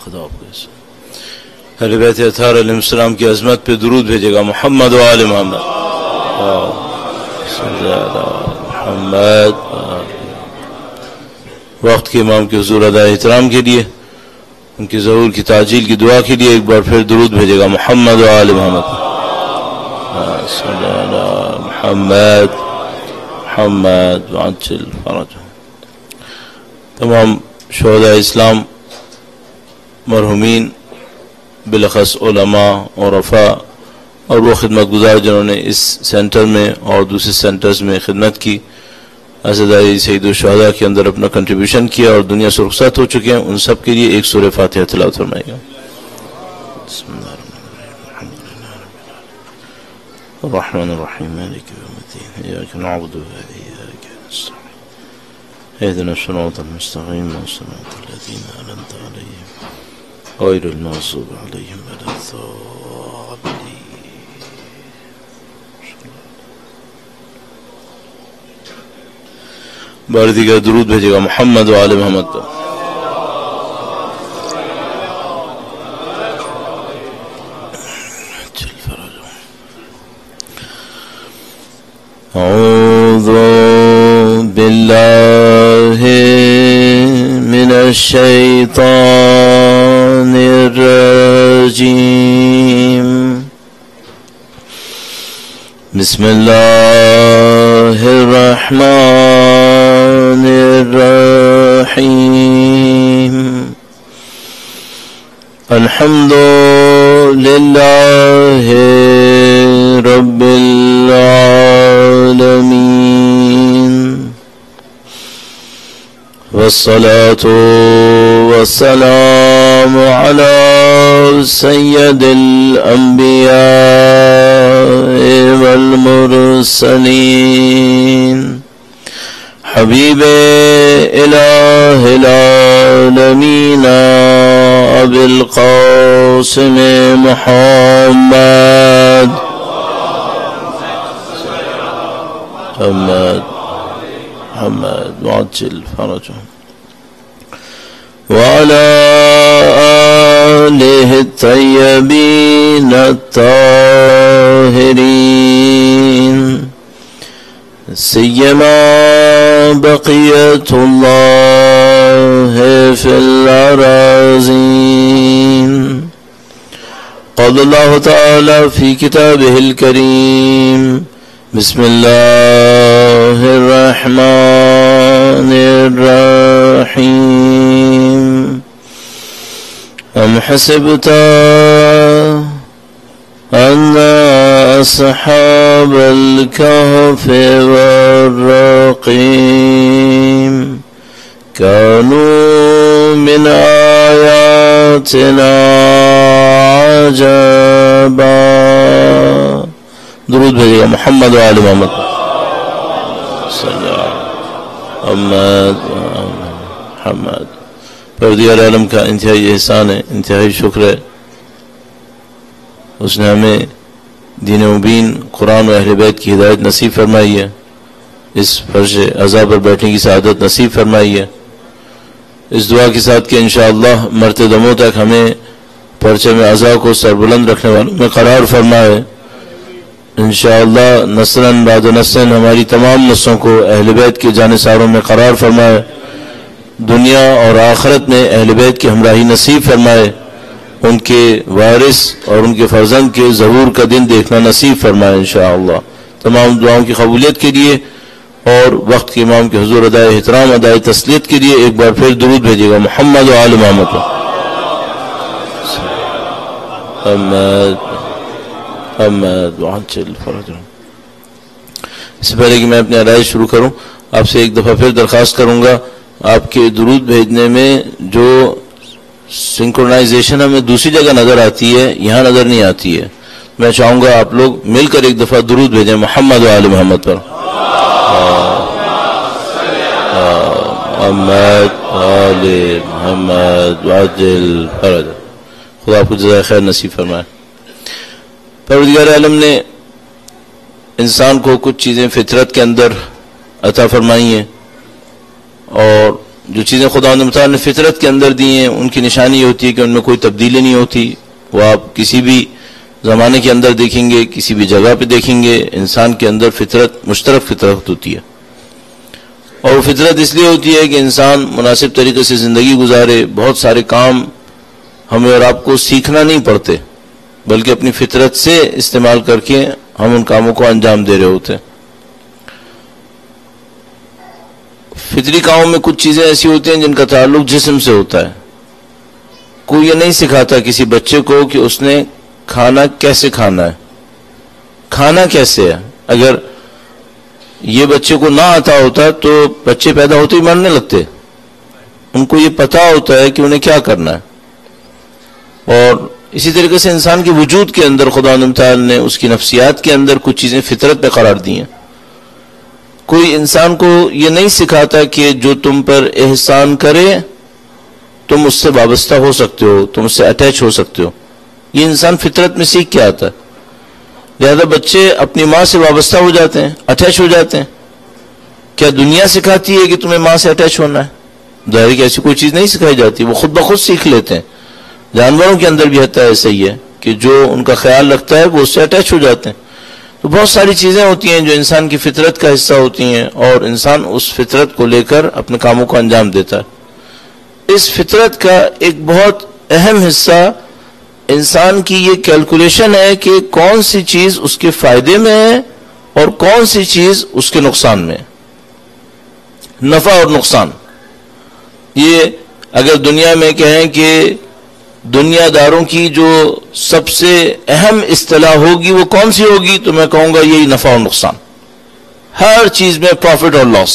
خدا حافظ. اہل بیت اطہار علیہ السلام کی عظمت پہ درود بھیجے گا. محمد و آل محمد محمد. وقت کے امام کے حضور ادائے احترام کے لیے ان کی ظہور کی تعجیل کی دعا کے لیے ایک بار پھر درود بھیجے گا. محمد و آل محمد محمد محمد وعجل فرجہ. تمام شہداء اسلام مرحومین بالاخص علماء اور عرفاء اور وہ خدمت گزار جنہوں نے اس سینٹر میں اور دوسرے سینٹرز میں خدمت کی عزاداری سید الشہداء کے اندر اپنا کنٹریبیوشن کیا اور دنیا سے رخصت ہو چکے ہیں ان سب کے لیے ایک سورہ فاتحہ تلاوت فرمائے گا. بسم اللہ الرحمن الرحیم مالک یوم الدین ایاک نعبد و ایاک نستعین اهدنا الصراط المستقیم صراط الذین انعمت علیہم غیر المغضوب علیہم ولا الضالین. بار دیگر درود بھیجے گا. محمد و آل محمد. اعوذ باللہ من الشیطان الرجیم. بسم اللہ الرحمن الرحیم. الحمد للہ رب العالمین والصلاة والسلام على سید الانبیاء والمرسلین حبیب الہ العالمین ابی القاسم محمد محمد محمد وعجل فرجه وعلى آله الطيبين الطاهرين سيما بقية الله في الأراضين. قال الله تعالى في كتابه الكريم بسم الله الرحمن الرحيم. أم حسبت أن أصحاب الكهف والرقيم كانوا من آياتنا عجبا. درود بھیجے گا. محمد و آل محمد. محمد محمد. پروردگار عالم کا انتہائی احسان ہے، انتہائی شکر ہے. اس نے ہمیں دین مبین قرآن و اہل بیت کی ہدایت نصیب فرمائی ہے. اس فرش عزا پر بیٹھنے کی سعادت نصیب فرمائی ہے. اس دعا کے ساتھ کہ انشاءاللہ مرتے دموں تک ہمیں پرچم عزا کو سربلند رکھنے والوں میں قرار فرمائے. انشاءاللہ نسلاً بعد نسلاً ہماری تمام نسلوں کو اہل بیت کے جانثاروں میں قرار فرمائے. دنیا اور آخرت میں اہل بیت کی ہمراہی نصیب فرمائے. ان کے وارث اور ان کے فرزند کے ظہور کا دن دیکھنا نصیب فرمائے انشاءاللہ. تمام دعاؤں کی قبولیت کے لیے اور وقت کے امام کے حضور ادائے احترام ادائے تسلیت کے لیے ایک بار پھر درود بھیجے گا. محمد و آل محمد. محمد محمد وعجل فرجہ. اس سے پہلے کہ میں اپنی عرائض شروع کروں آپ سے ایک دفعہ پھر درخواست کروں گا آپ کے درود بھیجنے میں جو سنکرونائزیشن ہمیں دوسری جگہ نظر آتی ہے یہاں نظر نہیں آتی ہے. میں چاہوں گا آپ لوگ مل کر ایک دفعہ درود بھیجیں محمد و آل محمد پر. محمد آل محمد وعجل فرجہ. خدا آپ کو جزائے خیر نصیب فرمائے. پروردگار عالم نے انسان کو کچھ چیزیں فطرت کے اندر عطا فرمائی ہیں اور جو چیزیں خدا متعال نے فطرت کے اندر دی ہیں ان کی نشانی یہ ہوتی ہے کہ ان میں کوئی تبدیلی نہیں ہوتی. وہ آپ کسی بھی زمانے کے اندر دیکھیں گے, کسی بھی جگہ پہ دیکھیں گے, انسان کے اندر فطرت مشترک فطرت ہوتی ہے. اور وہ فطرت اس لیے ہوتی ہے کہ انسان مناسب طریقے سے زندگی گزارے. بہت سارے کام ہمیں اور آپ کو سیکھنا نہیں پڑتے بلکہ اپنی فطرت سے استعمال کر کے ہم ان کاموں کو انجام دے رہے ہوتے ہیں. فطری کاموں میں کچھ چیزیں ایسی ہوتی ہیں جن کا تعلق جسم سے ہوتا ہے. کوئی یہ نہیں سکھاتا کسی بچے کو کہ اس نے کھانا کیسے کھانا ہے, کھانا کیسے ہے. اگر یہ بچے کو نہ آتا ہوتا تو بچے پیدا ہوتے ہی مرنے لگتے. ان کو یہ پتا ہوتا ہے کہ انہیں کیا کرنا ہے. اور اسی طریقے سے انسان کے وجود کے اندر خدا تعالی نے اس کی نفسیات کے اندر کچھ چیزیں فطرت پہ قرار دی ہیں. کوئی انسان کو یہ نہیں سکھاتا کہ جو تم پر احسان کرے تم اس سے وابستہ ہو سکتے ہو, تم اس سے اٹیچ ہو سکتے ہو. یہ انسان فطرت میں سیکھ کے آتا ہے. لہذا بچے اپنی ماں سے وابستہ ہو جاتے ہیں, اٹیچ ہو جاتے ہیں. کیا دنیا سکھاتی ہے کہ تمہیں ماں سے اٹیچ ہونا ہے؟ ظاہر کہ ایسی کوئی چیز نہیں سکھائی جاتی, وہ خود بخود سیکھ لیتے ہیں. جانوروں کے اندر بھی ہوتا ہے ایسا ہی ہے کہ جو ان کا خیال رکھتا ہے وہ اس سے اٹیچ ہو جاتے ہیں. تو بہت ساری چیزیں ہوتی ہیں جو انسان کی فطرت کا حصہ ہوتی ہیں اور انسان اس فطرت کو لے کر اپنے کاموں کو انجام دیتا ہے. اس فطرت کا ایک بہت اہم حصہ انسان کی یہ کیلکولیشن ہے کہ کون سی چیز اس کے فائدے میں ہے اور کون سی چیز اس کے نقصان میں ہے. نفع اور نقصان, یہ اگر دنیا میں کہیں کہ دنیا داروں کی جو سب سے اہم اصطلاح ہوگی وہ کون سی ہوگی, تو میں کہوں گا یہی نفع اور نقصان. ہر چیز میں پروفٹ اور لاس.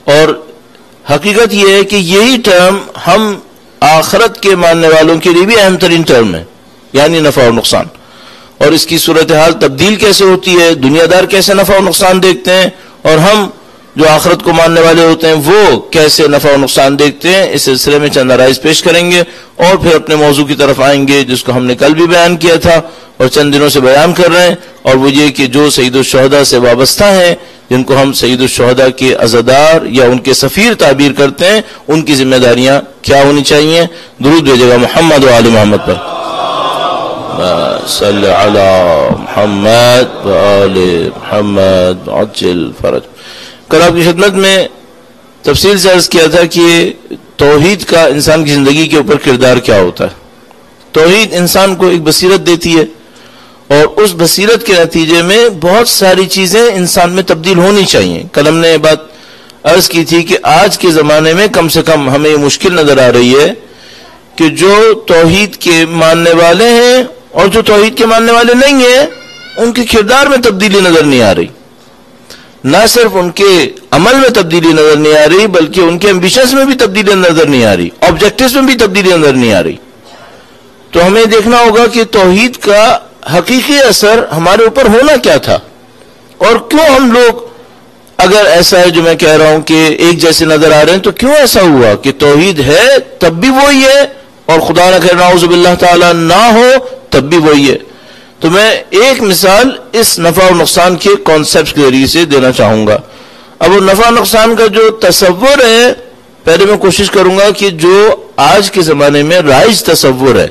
اور حقیقت یہ ہے کہ یہی ٹرم ہم آخرت کے ماننے والوں کے لیے بھی اہم ترین ٹرم ہے, یعنی نفع اور نقصان. اور اس کی صورتحال تبدیل کیسے ہوتی ہے, دنیا دار کیسے نفع اور نقصان دیکھتے ہیں, اور ہم جو آخرت کو ماننے والے ہوتے ہیں وہ کیسے نفع و نقصان دیکھتے ہیں. اس سلسلے میں چند آرائز پیش کریں گے اور پھر اپنے موضوع کی طرف آئیں گے جس کو ہم نے کل بھی بیان کیا تھا اور چند دنوں سے بیان کر رہے ہیں. اور وہ یہ کہ جو سید الشہداء سے وابستہ ہیں, جن کو ہم سید الشہداء کے عزادار یا ان کے سفیر تعبیر کرتے ہیں, ان کی ذمہ داریاں کیا ہونی چاہیے. درود بھیجے گا محمد و آل محمد پر. صلی علی محمد و آل محمد عجل فرج. کل آپ کی خدمت میں تفصیل سے عرض کیا تھا کہ توحید کا انسان کی زندگی کے اوپر کردار کیا ہوتا ہے. توحید انسان کو ایک بصیرت دیتی ہے اور اس بصیرت کے نتیجے میں بہت ساری چیزیں انسان میں تبدیل ہونی چاہیے. کل ہم نے یہ بات عرض کی تھی کہ آج کے زمانے میں کم سے کم ہمیں یہ مشکل نظر آ رہی ہے کہ جو توحید کے ماننے والے ہیں اور جو توحید کے ماننے والے نہیں ہیں ان کے کردار میں تبدیلی نظر نہیں آ رہی. نہ صرف ان کے عمل میں تبدیلی نظر نہیں آ رہی بلکہ ان کے ایمبیشنز میں بھی تبدیلی نظر نہیں آ رہی, آبجیکٹیوز میں بھی تبدیلی نظر نہیں آ رہی. تو ہمیں دیکھنا ہوگا کہ توحید کا حقیقی اثر ہمارے اوپر ہونا کیا تھا اور کیوں ہم لوگ, اگر ایسا ہے جو میں کہہ رہا ہوں کہ ایک جیسے نظر آ رہے ہیں, تو کیوں ایسا ہوا کہ توحید ہے تب بھی وہی ہے اور خدا نہ کرے نعوذ باللہ تعالی نہ ہو تب بھی وہی ہے. تو میں ایک مثال اس نفع و نقصان کے کانسیپٹ کے ذریعے سے دینا چاہوں گا. اب وہ نفع و نقصان کا جو تصور ہے, پہلے میں کوشش کروں گا کہ جو آج کے زمانے میں رائج تصور ہے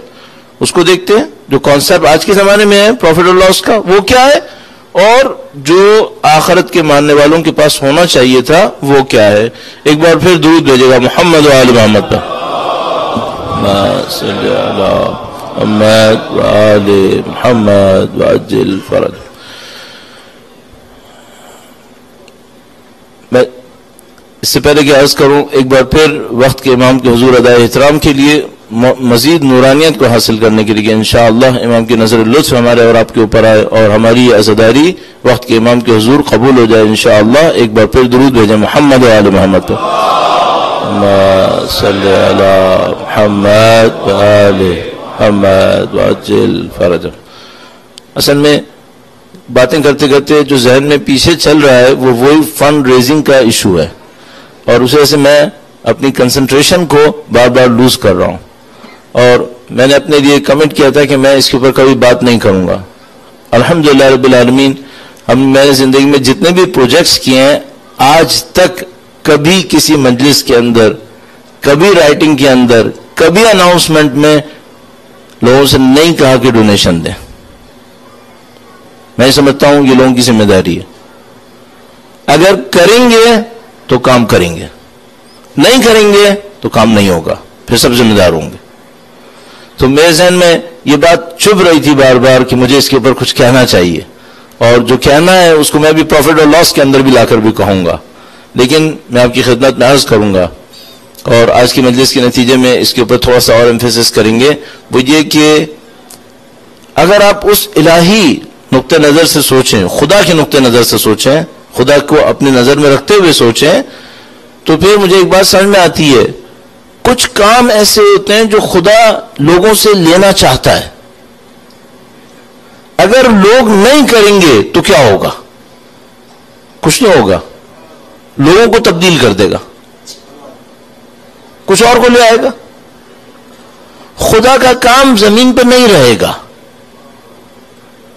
اس کو دیکھتے ہیں. جو کانسیپٹ آج کے زمانے میں ہے پروفٹ اور لاس کا, وہ کیا ہے, اور جو آخرت کے ماننے والوں کے پاس ہونا چاہیے تھا وہ کیا ہے. ایک بار پھر درود بھیجے گا محمد و آل محمد پر. صلی اللہ محمد و آل محمد وعجل فرج. میں اس سے پہلے کہ عرض کروں ایک بار پھر وقت کے امام کے حضور ادائے احترام کے لیے, مزید نورانیت کو حاصل کرنے کے لیے انشاءاللہ امام کی نظر لطف ہمارے اور آپ کے اوپر آئے اور ہماری یہ عزاداری وقت کے امام کے حضور قبول ہو جائے انشاءاللہ. ایک بار پھر درود بھیجیں محمد و آل محمد پر. صلی علی محمد و آل محمد وعجل فرج. اصل میں باتیں کرتے کرتے جو ذہن میں پیچھے چل رہا ہے وہ وہی فنڈ ریزنگ کا ایشو ہے اور اس وجہ سے میں اپنی کنسنٹریشن کو بار بار لوز کر رہا ہوں. اور میں نے اپنے لیے کمنٹ کیا تھا کہ میں اس کے اوپر کبھی بات نہیں کروں گا. الحمدللہ رب العالمین, میں نے زندگی میں جتنے بھی پروجیکٹس کیے ہیں آج تک کبھی کسی مجلس کے اندر، کبھی رائٹنگ کے اندر، کبھی اناؤنسمنٹ میں لوگوں سے نہیں کہا کہ ڈونیشن دیں. میں سمجھتا ہوں یہ لوگوں کی ذمہ داری ہے. اگر کریں گے تو کام کریں گے، نہیں کریں گے تو کام نہیں ہوگا، پھر سب ذمہ دار ہوں گے. تو میرے ذہن میں یہ بات چبھ رہی تھی بار بار کہ مجھے اس کے اوپر کچھ کہنا چاہیے، اور جو کہنا ہے اس کو میں بھی پروفٹ اور لاس کے اندر بھی لا کر بھی کہوں گا، لیکن میں آپ کی خدمت میں عرض کروں گا، اور آج کی مجلس کے نتیجے میں اس کے اوپر تھوڑا سا اور ایمفیسس کریں گے. وہ یہ کہ اگر آپ اس الہی نقطہ نظر سے سوچیں، خدا کے نقطہ نظر سے سوچیں، خدا کو اپنی نظر میں رکھتے ہوئے سوچیں، تو پھر مجھے ایک بات سمجھ میں آتی ہے، کچھ کام ایسے ہوتے ہیں جو خدا لوگوں سے لینا چاہتا ہے. اگر لوگ نہیں کریں گے تو کیا ہوگا؟ کچھ نہیں ہوگا، لوگوں کو تبدیل کر دے گا، کچھ اور کو لے آئے گا. خدا کا کام زمین پہ نہیں رہے گا.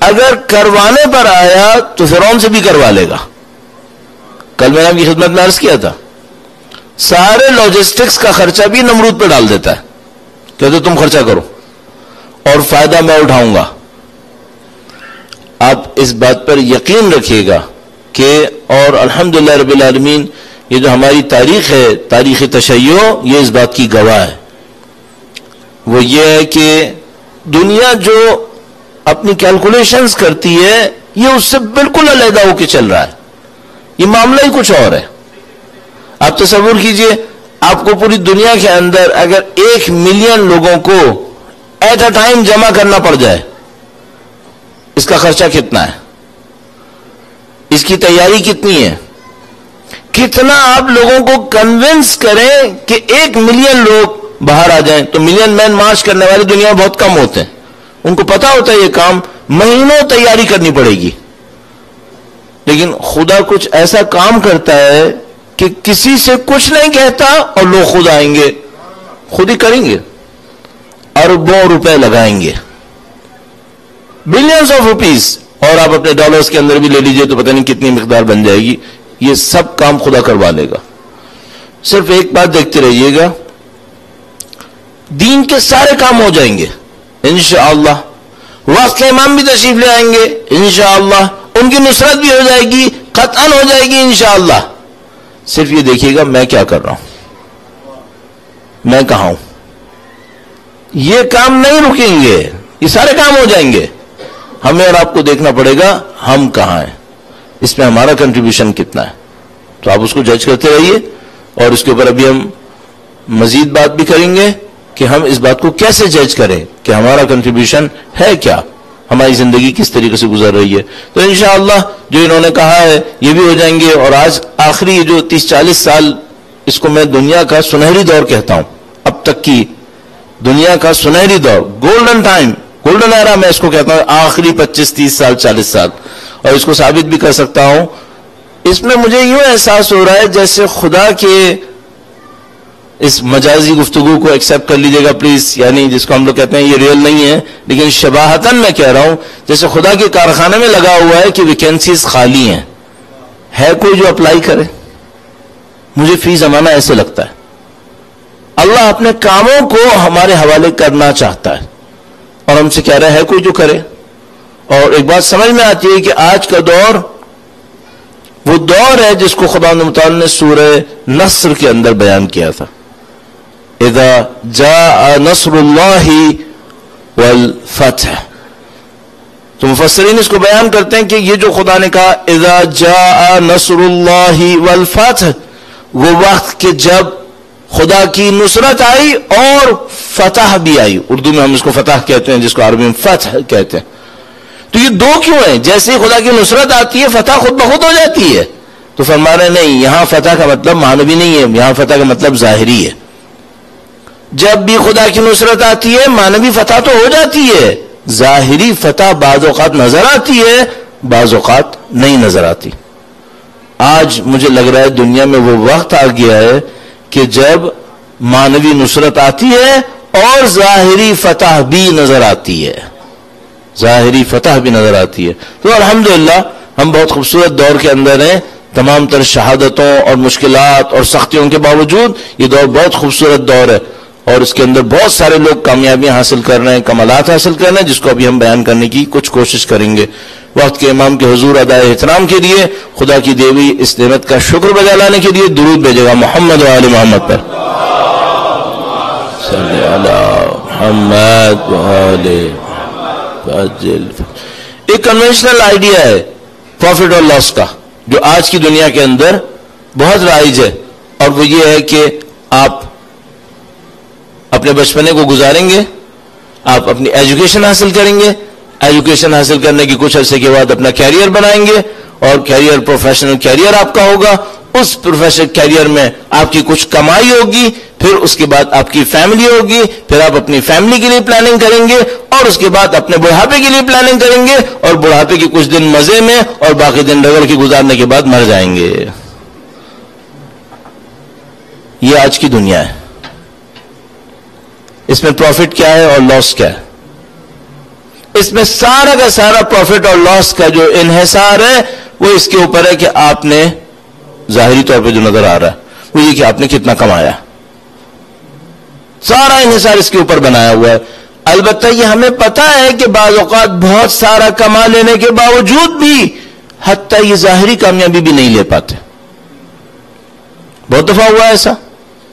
اگر کروانے پر آیا تو فرعون سے بھی کروا لے گا. کل میں نے آپ کی خدمت میں عرض کیا تھا، سارے لاجسٹکس کا خرچہ بھی نمرود پہ ڈال دیتا ہے، کہتے تم خرچہ کرو اور فائدہ میں اٹھاؤں گا. آپ اس بات پر یقین رکھیے گا کہ، اور الحمدللہ رب العالمین، یہ جو ہماری تاریخ ہے، تاریخ تشیع، یہ اس بات کی گواہ ہے. وہ یہ ہے کہ دنیا جو اپنی کیلکولیشنز کرتی ہے، یہ اس سے بالکل علیحدہ ہو کے چل رہا ہے. یہ معاملہ ہی کچھ اور ہے. آپ تصور کیجئے، آپ کو پوری دنیا کے اندر اگر 1 ملین لوگوں کو ایٹ اے ٹائم جمع کرنا پڑ جائے، اس کا خرچہ کتنا ہے؟ اس کی تیاری کتنی ہے؟ کتنا آپ لوگوں کو کنونس کریں کہ 1 ملین لوگ باہر آ جائیں؟ تو ملین مین مارچ کرنے والے دنیا میں بہت کم ہوتے ہیں. ان کو پتا ہوتا ہے یہ کام مہینوں تیاری کرنی پڑے گی. لیکن خدا کچھ ایسا کام کرتا ہے کہ کسی سے کچھ نہیں کہتا اور لوگ خود آئیں گے، خود ہی کریں گے، اربوں روپے لگائیں گے، بلینز آف روپیز. اور آپ اپنے ڈالرز کے اندر بھی لے لیجئے تو پتہ نہیں کتنی مقدار بن جائے گی. یہ سب کام خدا کروا لے گا. صرف ایک بات دیکھتے رہیے گا، دین کے سارے کام ہو جائیں گے انشاءاللہ. وقت کے امام بھی تشریف لے آئیں گے انشاءاللہ. ان کی نصرت بھی ہو جائے گی، قطعاً ہو جائے گی انشاءاللہ. صرف یہ دیکھیے گا میں کیا کر رہا ہوں، میں کہاں ہوں. یہ کام نہیں رکیں گے، یہ سارے کام ہو جائیں گے. ہمیں اور آپ کو دیکھنا پڑے گا ہم کہاں ہیں، اس میں ہمارا کنٹریبیوشن کتنا ہے. تو آپ اس کو جج کرتے رہیے، اور اس کے اوپر ابھی ہم مزید بات بھی کریں گے کہ ہم اس بات کو کیسے جج کریں کہ ہمارا کنٹریبیوشن ہے کیا، ہماری زندگی کس طریقے سے گزر رہی ہے. تو انشاءاللہ جو انہوں نے کہا ہے یہ بھی ہو جائیں گے. اور آج آخری جو 30-40 سال، اس کو میں دنیا کا سنہری دور کہتا ہوں، اب تک کی دنیا کا سنہری دور، گولڈن ٹائم، گولڈن ایرا میں اس کو کہتا ہوں. آخری 25-30 سال 40 سال، اور اس کو ثابت بھی کر سکتا ہوں. اس میں مجھے یوں احساس ہو رہا ہے جیسے خدا کے، اس مجازی گفتگو کو ایکسیپٹ کر لیجئے گا پلیز، یعنی جس کو ہم لوگ کہتے ہیں یہ ریئل نہیں ہے لیکن شباہتاً میں کہہ رہا ہوں، جیسے خدا کے کارخانے میں لگا ہوا ہے کہ ویکینسیز خالی ہیں، ہے کوئی جو اپلائی کرے. مجھے فی زمانہ ایسے لگتا ہے اللہ اپنے کاموں کو ہمارے حوالے کرنا چاہتا ہے، اور ہم سے کہہ رہا ہے کوئی جو کرے. اور ایک بات سمجھ میں آتی ہے کہ آج کا دور وہ دور ہے جس کو خدا متعال نے سورہ نصر کے اندر بیان کیا تھا، اذا جاء نصر اللہ والفتح. تو مفسرین اس کو بیان کرتے ہیں کہ یہ جو خدا نے کہا اذا جاء نصر اللہ والفتح، وہ وقت کہ جب خدا کی نصرت آئی اور فتح بھی آئی. اردو میں ہم اس کو فتح کہتے ہیں، جس کو عربی میں فتح کہتے ہیں. تو یہ دو کیوں ہیں؟ جیسے ہی خدا کی نصرت آتی ہے فتح خود بخود ہو جاتی ہے. تو فرما رہے نہیں، یہاں فتح کا مطلب معنوی نہیں ہے، یہاں فتح کا مطلب ظاہری ہے. جب بھی خدا کی نصرت آتی ہے معنوی فتح تو ہو جاتی ہے، ظاہری فتح بعض اوقات نظر آتی ہے، بعض اوقات نہیں نظر آتی. آج مجھے لگ رہا ہے دنیا میں وہ وقت آ گیا ہے کہ جب معنوی نصرت آتی ہے اور ظاہری فتح بھی نظر آتی ہے، ظاہری فتح بھی نظر آتی ہے. تو الحمدللہ ہم بہت خوبصورت دور کے اندر ہیں. تمام تر شہادتوں اور مشکلات اور سختیوں کے باوجود یہ دور بہت خوبصورت دور ہے، اور اس کے اندر بہت سارے لوگ کامیابیاں حاصل کر رہے ہیں، کمالات حاصل کر رہے ہیں، جس کو ابھی ہم بیان کرنے کی کچھ کوشش کریں گے۔ وقت کے امام کے حضور ادائے احترام کے لیے خدا کی دی ہوئی اس نعمت کا شکر بجا لانے کے لیے درود بھیجے گا محمد و آل محمد پر۔ صلی علی محمد و آل محمد۔ ایک کنونشنل آئیڈیا ہے پروفٹ اور لاس کا، جو آج کی دنیا کے اندر بہت رائج ہے، اور وہ یہ ہے کہ آپ اپنے بچپنے کو گزاریں گے، آپ اپنی ایجوکیشن حاصل کریں گے، ایجوکیشن حاصل کرنے کے کچھ عرصے کے بعد اپنا کیریئر بنائیں گے، اور کیریئر پروفیشنل کیریئر آپ کا ہوگا، اس پروفیشنل کیریئر میں آپ کی کچھ کمائی ہوگی، پھر اس کے بعد آپ کی فیملی ہوگی، پھر آپ اپنی فیملی کے لیے پلاننگ کریں گے، اور اس کے بعد اپنے بڑھاپے کے لیے پلاننگ کریں گے، اور بڑھاپے کے کچھ دن مزے میں اور باقی دن رگڑ کے گزارنے کے بعد مر جائیں گے۔ یہ آج کی دنیا ہے۔ اس میں پروفٹ کیا ہے اور لاس کیا ہے؟ اس میں سارا کا سارا پروفٹ اور لاس کا جو انحصار ہے وہ اس کے اوپر ہے کہ آپ نے ظاہری طور پہ جو نظر آ رہا ہے وہ یہ کہ آپ نے کتنا کمایا، سارا انحصار اس کے اوپر بنایا ہوا ہے۔ البتہ یہ ہمیں پتا ہے کہ بعض اوقات بہت سارا کما لینے کے باوجود بھی حتیٰ یہ ظاہری کامیابی بھی نہیں لے پاتے۔ بہت دفعہ ہوا ہے ایسا،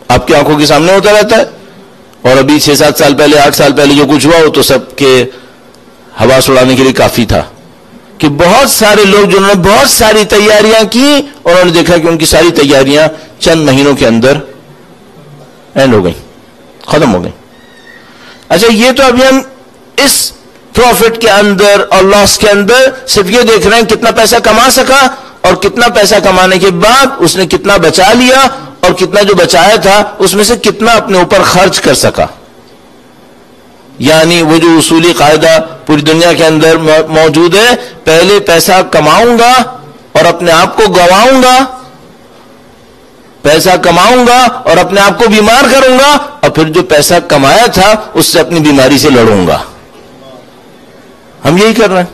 آپ کی آنکھوں کے سامنے ہوتا رہتا ہے، اور ابھی 6-7 سال پہلے 8 سال پہلے جو کچھ ہوا وہ تو سب کے حواس اڑانے کے لیے کافی تھا، کہ بہت سارے لوگ جنہوں نے بہت ساری تیاریاں کی اور انہوں نے دیکھا کہ ان کی ساری تیاریاں چند مہینوں کے اندر اینڈ ہو گئیں، ختم ہو گئیں۔ اچھا، یہ تو ابھی ہم اس پروفٹ کے اندر اور لاس کے اندر صرف یہ دیکھ رہے ہیں کتنا پیسہ کما سکا، اور کتنا پیسہ کمانے کے بعد اس نے کتنا بچا لیا، اور کتنا جو بچایا تھا اس میں سے کتنا اپنے اوپر خرچ کر سکا۔ یعنی وہ جو اصولی قاعدہ پوری دنیا کے اندر موجود ہے، پہلے پیسہ کماؤں گا اور اپنے آپ کو گواؤں گا، پیسہ کماؤں گا اور اپنے آپ کو بیمار کروں گا، اور پھر جو پیسہ کمایا تھا اس سے اپنی بیماری سے لڑوں گا۔ ہم یہی کر رہے ہیں۔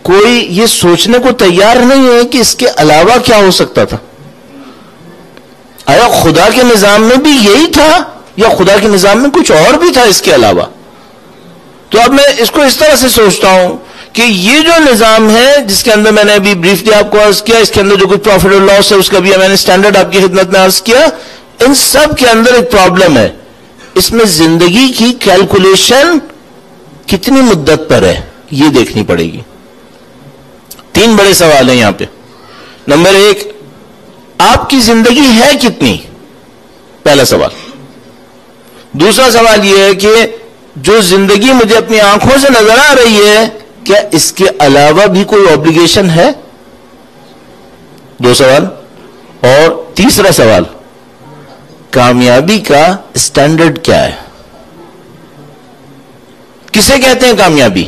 کوئی یہ سوچنے کو تیار نہیں ہے کہ اس کے علاوہ کیا ہو سکتا تھا۔ آیا خدا کے نظام میں بھی یہی تھا، یا خدا کے نظام میں کچھ اور بھی تھا اس کے علاوہ؟ تو اب میں اس کو اس طرح سے سوچتا ہوں کہ یہ جو نظام ہے جس کے اندر میں نے ابھی بریفلی آپ کو عرض کیا، اس کے اندر جو کچھ پروفٹ اور لاس ہے اس کا بھی میں نے سٹینڈرڈ آپ کی خدمت میں عرض کیا، ان سب کے اندر ایک پرابلم ہے۔ اس میں زندگی کی کیلکولیشن کتنی مدت پر ہے یہ دیکھنی پڑے گی۔ 3 بڑے سوال ہیں یہاں پہ۔ نمبر 1، آپ کی زندگی ہے کتنی؟ پہلا سوال۔ دوسرا سوال یہ ہے کہ جو زندگی مجھے اپنی آنکھوں سے نظر آ رہی ہے، کیا اس کے علاوہ بھی کوئی اوبلیگیشن ہے؟ 2 سوال۔ اور تیسرا سوال، کامیابی کا اسٹینڈرڈ کیا ہے؟ کسے کہتے ہیں کامیابی؟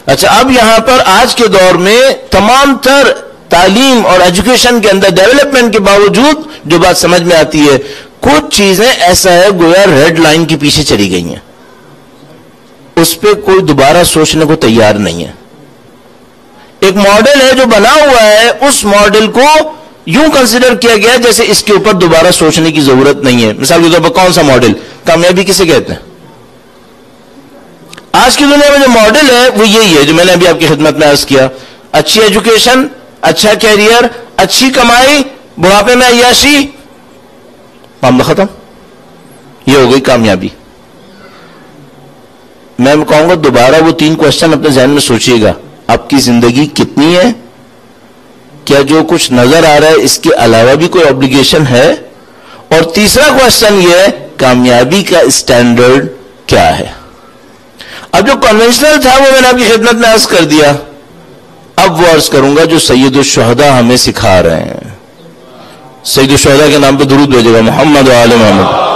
اچھا، اب یہاں پر آج کے دور میں تمام تر تعلیم اور ایجوکیشن کے اندر ڈیولپمنٹ کے باوجود جو بات سمجھ میں آتی ہے، کچھ چیزیں ایسا ہے گویا ریڈ لائن کے پیچھے چلی گئی ہیں، اس پہ کوئی دوبارہ سوچنے کو تیار نہیں ہے۔ ایک ماڈل ہے جو بنا ہوا ہے، اس ماڈل کو یوں کنسیڈر کیا گیا جیسے اس کے اوپر دوبارہ سوچنے کی ضرورت نہیں ہے۔ مثال کے طور پر کون سا ماڈل؟ کامیابی کسے کہتے ہیں؟ آج کی دنیا میں جو ماڈل ہے وہ یہی ہے جو میں نے ابھی آپ کی خدمت میں عرض کیا۔ اچھی ایجوکیشن، اچھا کیریئر، اچھی کمائی، بڑھاپے میں عیاشی، معاملہ ختم۔ یہ ہو گئی کامیابی۔ میں کہوں گا دوبارہ وہ 3 کوشچن اپنے ذہن میں سوچئے گا۔ آپ کی زندگی کتنی ہے؟ کیا جو کچھ نظر آ رہا ہے اس کے علاوہ بھی کوئی اوبلیگیشن ہے؟ اور تیسرا کوشچن یہ ہے، کامیابی کا اسٹینڈرڈ کیا ہے؟ اب جو کنونشنل تھا وہ میں نے آپ کی خدمت میں عرض کر دیا، اب وہ عرض کروں گا جو سید الشہداء ہمیں سکھا رہے ہیں۔ سید الشہداء کے نام پہ درود بھیجے گا محمد و آل محمد۔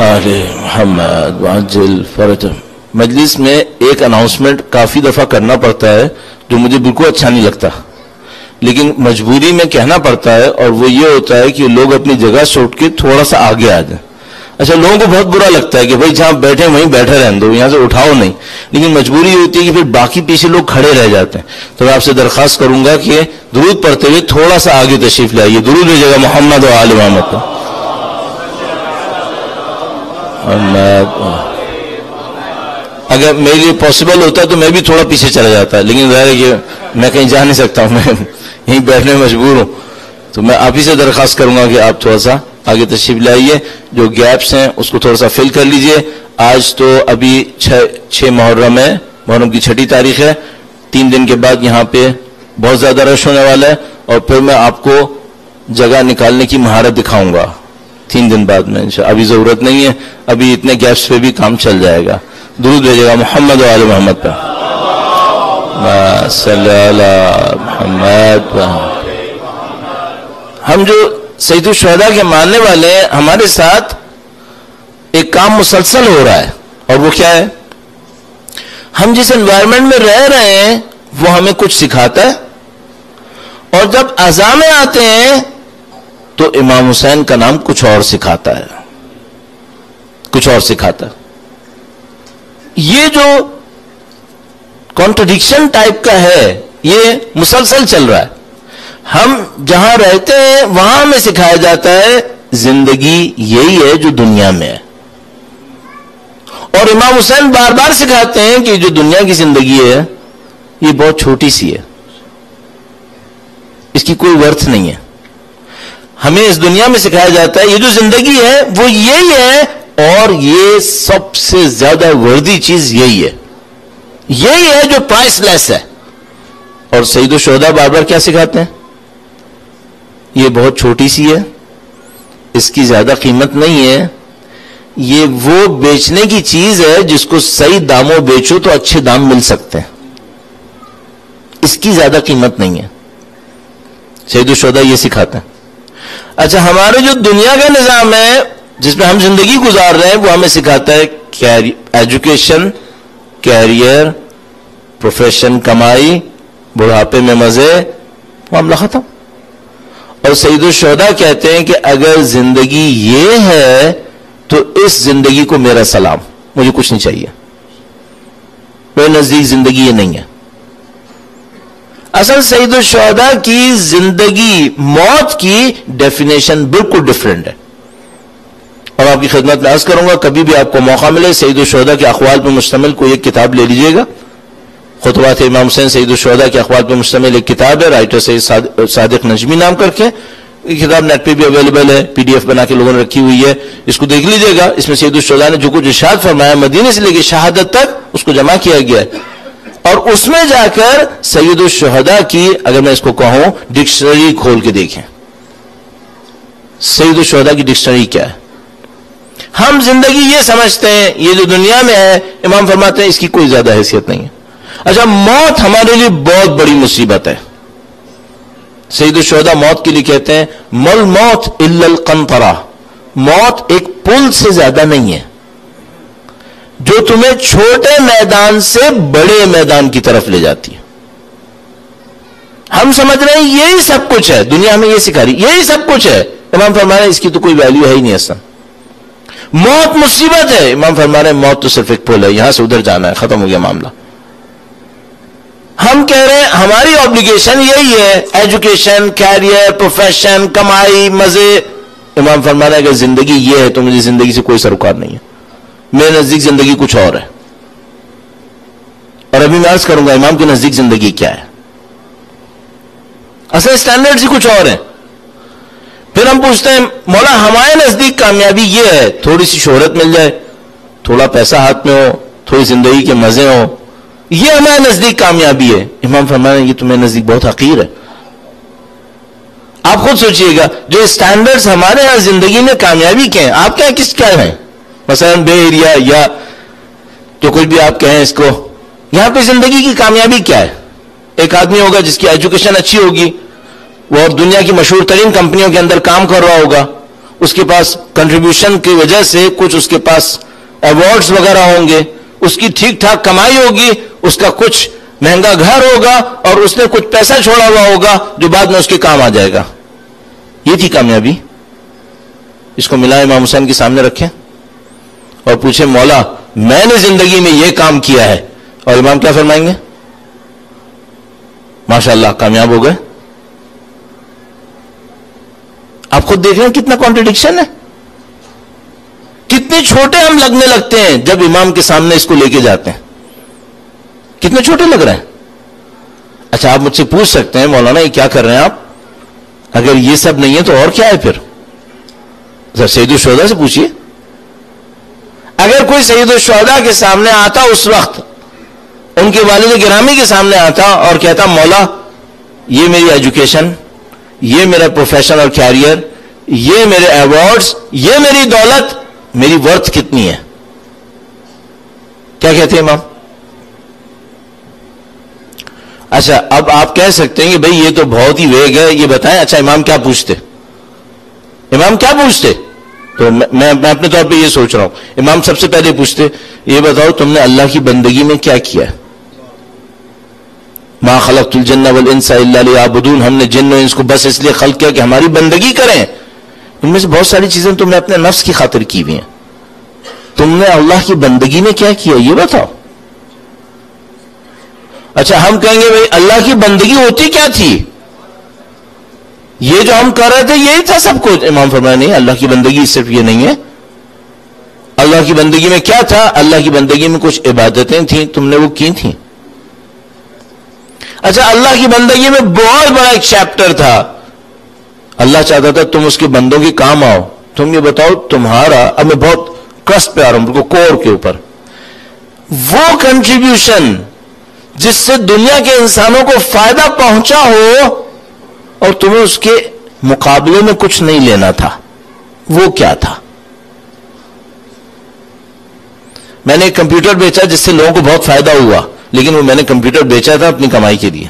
آل محمد وعجل فرجهم۔ مجلس میں ایک اناؤنسمنٹ کافی دفعہ کرنا پڑتا ہے جو مجھے بالکل اچھا نہیں لگتا، لیکن مجبوری میں کہنا پڑتا ہے، اور وہ یہ ہوتا ہے کہ لوگ اپنی جگہ سے اٹھ کے تھوڑا سا آگے آ جائیں۔ اچھا لوگوں کو بہت برا لگتا ہے کہ بھائی جہاں بیٹھے وہیں بیٹھے رہنے دو, یہاں سے اٹھاؤ نہیں, لیکن مجبوری ہوتی ہے کہ پھر باقی پیچھے لوگ کھڑے رہ جاتے ہیں. تو میں آپ سے درخواست کروں گا کہ درود پڑھتے ہوئے تھوڑا سا آگے تشریف لائیے. درود بھیجیے گا محمد و آل محمد. اگر میرے لیے پاسبل ہوتا تو میں بھی تھوڑا پیچھے چلا جاتا, لیکن ظاہر ہے کہ میں کہیں جا نہیں سکتا ہوں, میں یہیں بیٹھنے میں مجبور ہوں. تو میں آپ ہی سے درخواست کروں گا کہ آپ تھوڑا سا آگے تشریف لائیے, جو گیپس ہیں اس کو تھوڑا سا فل کر لیجئے. آج تو ابھی 6 محرم ہے, محرم کی 6 تاریخ ہے. 3 دن کے بعد یہاں پہ بہت زیادہ رش ہونے والا ہے, اور پھر میں آپ کو جگہ نکالنے کی مہارت دکھاؤں گا 3 دن بعد میں انشاءاللہ. ابھی ضرورت نہیں ہے, ابھی اتنے گیپس پہ بھی کام چل جائے گا. درود بھیجے گا محمد و آل محمد پہ. صلی اللہ محمد. ہم جو سید الشہداء کے ماننے والے ہیں, ہمارے ساتھ ایک کام مسلسل ہو رہا ہے, اور وہ کیا ہے؟ ہم جس انوائرمنٹ میں رہ رہے ہیں وہ ہمیں کچھ سکھاتا ہے, اور جب عزا میں آتے ہیں تو امام حسین کا نام کچھ اور سکھاتا ہے, کچھ اور سکھاتا ہے. یہ جو کانٹرڈکشن ٹائپ کا ہے یہ مسلسل چل رہا ہے. ہم جہاں رہتے ہیں وہاں ہمیں سکھایا جاتا ہے زندگی یہی ہے جو دنیا میں ہے, اور امام حسین بار بار سکھاتے ہیں کہ جو دنیا کی زندگی ہے یہ بہت چھوٹی سی ہے, اس کی کوئی ورتھ نہیں ہے. ہمیں اس دنیا میں سکھایا جاتا ہے یہ جو زندگی ہے وہ یہی ہے, اور یہ سب سے زیادہ وردی چیز یہی ہے, یہی ہے جو پرائس لیس ہے. اور سید الشہداء بار بار کیا سکھاتے ہیں؟ یہ بہت چھوٹی سی ہے, اس کی زیادہ قیمت نہیں ہے, یہ وہ بیچنے کی چیز ہے جس کو صحیح داموں بیچو تو اچھے دام مل سکتے ہیں, اس کی زیادہ قیمت نہیں ہے. سید الشہداء یہ سکھاتے ہیں. اچھا ہمارے جو دنیا کا نظام ہے جس میں ہم زندگی گزار رہے ہیں وہ ہمیں سکھاتا ہے ایجوکیشن, کیریئر, پروفیشن, کمائی, بڑھاپے میں مزے, معاملہ ختم. اور سید الشہداء کہتے ہیں کہ اگر زندگی یہ ہے تو اس زندگی کو میرا سلام, مجھے کچھ نہیں چاہیے, میرے نزدیک زندگی یہ نہیں ہے. اصل سید الشہداء کی زندگی موت کی ڈیفینیشن بالکل ڈیفرنٹ ہے. اور آپ کی خدمت میں عرض کروں گا, کبھی بھی آپ کو موقع ملے سید الشہداء کے اقوال پر مشتمل کوئی ایک کتاب لے لیجئے گا. خطبات امام حسین سید الشہداء کے اقوال پر مشتمل ایک کتاب ہے, رائٹر سید صادق نجمی نام کر کے. یہ کتاب نیٹ پہ بھی اویلیبل ہے, PDF بنا کے لوگوں نے رکھی ہوئی ہے, اس کو دیکھ لیجئے گا. اس میں سید الشہداء نے جو کچھ ارشاد فرمایا مدینے سے لے کے شہادت تک اس کو جمع کیا گیا ہے, اور اس میں جا کر سید الشہداء کی اگر میں اس کو کہوں ڈکشنری کھول کے دیکھیں, سید الشہداء کی ڈکشنری کیا ہے. ہم زندگی یہ سمجھتے ہیں یہ جو دنیا میں ہے, امام فرماتے ہیں اس کی کوئی زیادہ حیثیت نہیں ہے. اچھا موت ہمارے لیے بہت بڑی مصیبت ہے. سید الشہداء موت کے لیے کہتے ہیں مل موت الا القنطرہ, موت ایک پل سے زیادہ نہیں ہے جو تمہیں چھوٹے میدان سے بڑے میدان کی طرف لے جاتی ہے. ہم سمجھ رہے ہیں یہی سب کچھ ہے, دنیا ہمیں یہ سکھا رہی یہی سب کچھ ہے. امام فرما رہے ہیں اس کی تو کوئی ویلیو ہے ہی نہیں اصلا. موت مصیبت ہے, امام فرما رہے ہیں موت تو صرف ایک پل ہے, یہاں سے ادھر جانا ہے, ختم ہو گیا معاملہ. ہم کہہ رہے ہیں ہماری obligation یہی ہے, ایجوکیشن, کیریئر, پروفیشن, کمائی, مزے. امام فرما رہے ہیں اگر زندگی یہ ہے تو مجھے زندگی سے کوئی سروکار نہیں ہے, میرے نزدیک زندگی کچھ اور ہے. اور ابھی میں عرض کروں گا امام کے نزدیک زندگی کیا ہے. اصل اسٹینڈرڈز ہی کچھ اور ہیں. پھر ہم پوچھتے ہیں مولا ہمارے نزدیک کامیابی یہ ہے تھوڑی سی شہرت مل جائے, تھوڑا پیسہ ہاتھ میں ہو, تھوڑی زندگی کے مزے ہوں, یہ ہمارے نزدیک کامیابی ہے. امام فرما رہے ہیں یہ تمہیں نزدیک بہت حقیر ہے. آپ خود سوچئے گا جو اسٹینڈرڈز ہمارے یہاں زندگی میں کامیابی کے ہیں, آپ کے یہاں کس کیا ہیں؟ مثلا بے ایریا یا جو کچھ بھی آپ کہیں اس کو, یہاں پہ زندگی کی کامیابی کیا ہے؟ ایک آدمی ہوگا جس کی ایجوکیشن اچھی ہوگی, وہ دنیا کی مشہور ترین کمپنیوں کے اندر کام کر رہا ہوگا, اس کے پاس کنٹریبیوشن کی وجہ سے کچھ اس کے پاس ایوارڈز وغیرہ ہوں گے, اس کی ٹھیک ٹھاک کمائی ہوگی, اس کا کچھ مہنگا گھر ہوگا, اور اس نے کچھ پیسہ چھوڑا ہوا ہوگا جو بعد میں اس کے کام آ جائے گا. یہ تھی کامیابی. اس کو ملا امام حسین کے سامنے رکھیں, اور پوچھے مولا میں نے زندگی میں یہ کام کیا ہے، اور امام کیا فرمائیں گے؟ ماشاءاللہ کامیاب ہو گئے. آپ خود دیکھ رہے ہیں کتنا کانٹرڈکشن ہے. کتنے چھوٹے ہم لگنے لگتے ہیں جب امام کے سامنے اس کو لے کے جاتے ہیں. کتنے چھوٹے لگ رہے ہیں. اچھا آپ مجھ سے پوچھ سکتے ہیں مولانا یہ کیا کر رہے ہیں آپ؟ اگر یہ سب نہیں ہے تو اور کیا ہے پھر؟ سر سید الشہداء سے پوچھیے. اگر کوئی سید الشہداء کے سامنے آتا اس وقت، ان کے والد گرامی کے سامنے آتا اور کہتا مولا یہ میری ایجوکیشن، یہ میرا پروفیشن اور کیریئر، یہ میرے ایوارڈز، یہ میری دولت، میری ورتھ کتنی ہے، کیا کہتے ہیں امام؟ اچھا اب آپ کہہ سکتے ہیں کہ بھئی یہ تو بہت ہی ویگ ہے، یہ بتائیں. اچھا امام کیا پوچھتے؟ امام کیا پوچھتے؟ تو میں اپنے طور پہ یہ سوچ رہا ہوں، امام سب سے پہلے پوچھتے یہ بتاؤ تم نے اللہ کی بندگی میں کیا کیا ہے؟ ما خلقت الجن والانس الا لیعبدون، ہم نے جن و انس کو بس اس لیے خلق کیا کہ ہماری بندگی کریں. ان میں سے بہت ساری چیزیں تم نے اپنے نفس کی خاطر کی ہوئی ہیں. تم نے اللہ کی بندگی میں کیا کیا یہ بتاؤ. اچھا ہم کہیں گے بھئی اللہ کی بندگی ہوتی کیا تھی؟ یہ جو ہم کر رہے تھے یہی تھا سب کچھ. امام فرمایا نہیں، اللہ کی بندگی صرف یہ نہیں ہے. اللہ کی بندگی میں کیا تھا؟ اللہ کی بندگی میں کچھ عبادتیں تھیں، تم نے وہ کی تھیں. اچھا اللہ کی بندگی میں بہت بڑا ایک چیپٹر تھا، اللہ چاہتا تھا تم اس کے بندوں کے کام آؤ. تم یہ بتاؤ تمہارا، اب میں بہت کرسٹ پہ آ رہا ہوں، کور کے اوپر، وہ کنٹریبیوشن جس سے دنیا کے انسانوں کو فائدہ پہنچا ہو اور تمہیں اس کے مقابلے میں کچھ نہیں لینا تھا، وہ کیا تھا؟ میں نے ایک کمپیوٹر بیچا جس سے لوگوں کو بہت فائدہ ہوا، لیکن وہ میں نے کمپیوٹر بیچا تھا اپنی کمائی کے لیے.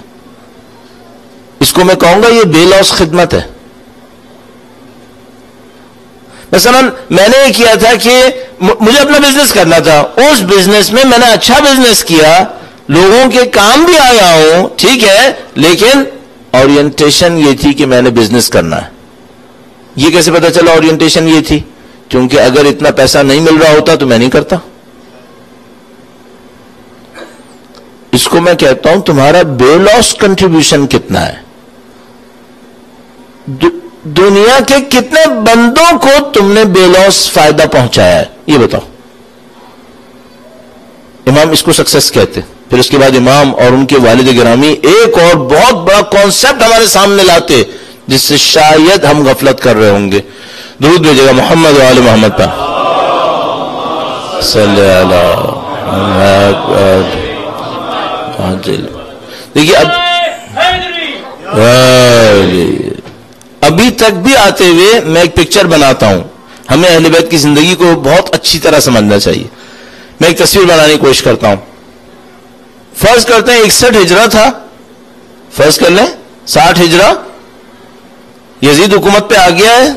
اس کو میں کہوں گا یہ بے لوس خدمت ہے. مثلا میں نے یہ کیا تھا کہ مجھے اپنا بزنس کرنا تھا، اس بزنس میں میں نے اچھا بزنس کیا، لوگوں کے کام بھی آیا ہوں، ٹھیک ہے، لیکن اورینٹیشن یہ تھی کہ میں نے بزنس کرنا ہے. یہ کیسے پتا چلا اورینٹیشن یہ تھی؟ کیونکہ اگر اتنا پیسہ نہیں مل رہا ہوتا تو میں نہیں کرتا. اس کو میں کہتا ہوں تمہارا بے لوس کنٹریبیوشن کتنا ہے؟ دنیا کے کتنے بندوں کو تم نے بے لوس فائدہ پہنچایا ہے یہ بتاؤ. امام اس کو سکسیس کہتے. پھر اس کے بعد امام اور ان کے والد گرامی ایک اور بہت بڑا کانسیپٹ ہمارے سامنے لاتے جس سے شاید ہم غفلت کر رہے ہوں گے. درود بھیجے گا محمد و آل محمد پر صلی اللہ علیہ. دیکھیے ابھی تک بھی آتے ہوئے میں ایک پکچر بناتا ہوں. ہمیں اہل بیت کی زندگی کو بہت اچھی طرح سمجھنا چاہیے. میں ایک تصویر بنانے کی کوشش کرتا ہوں. فرض کرتے ہیں 61 ہجرہ تھا، فرض کر لیں 60 ہجرہ، یزید حکومت پہ آ گیا ہے.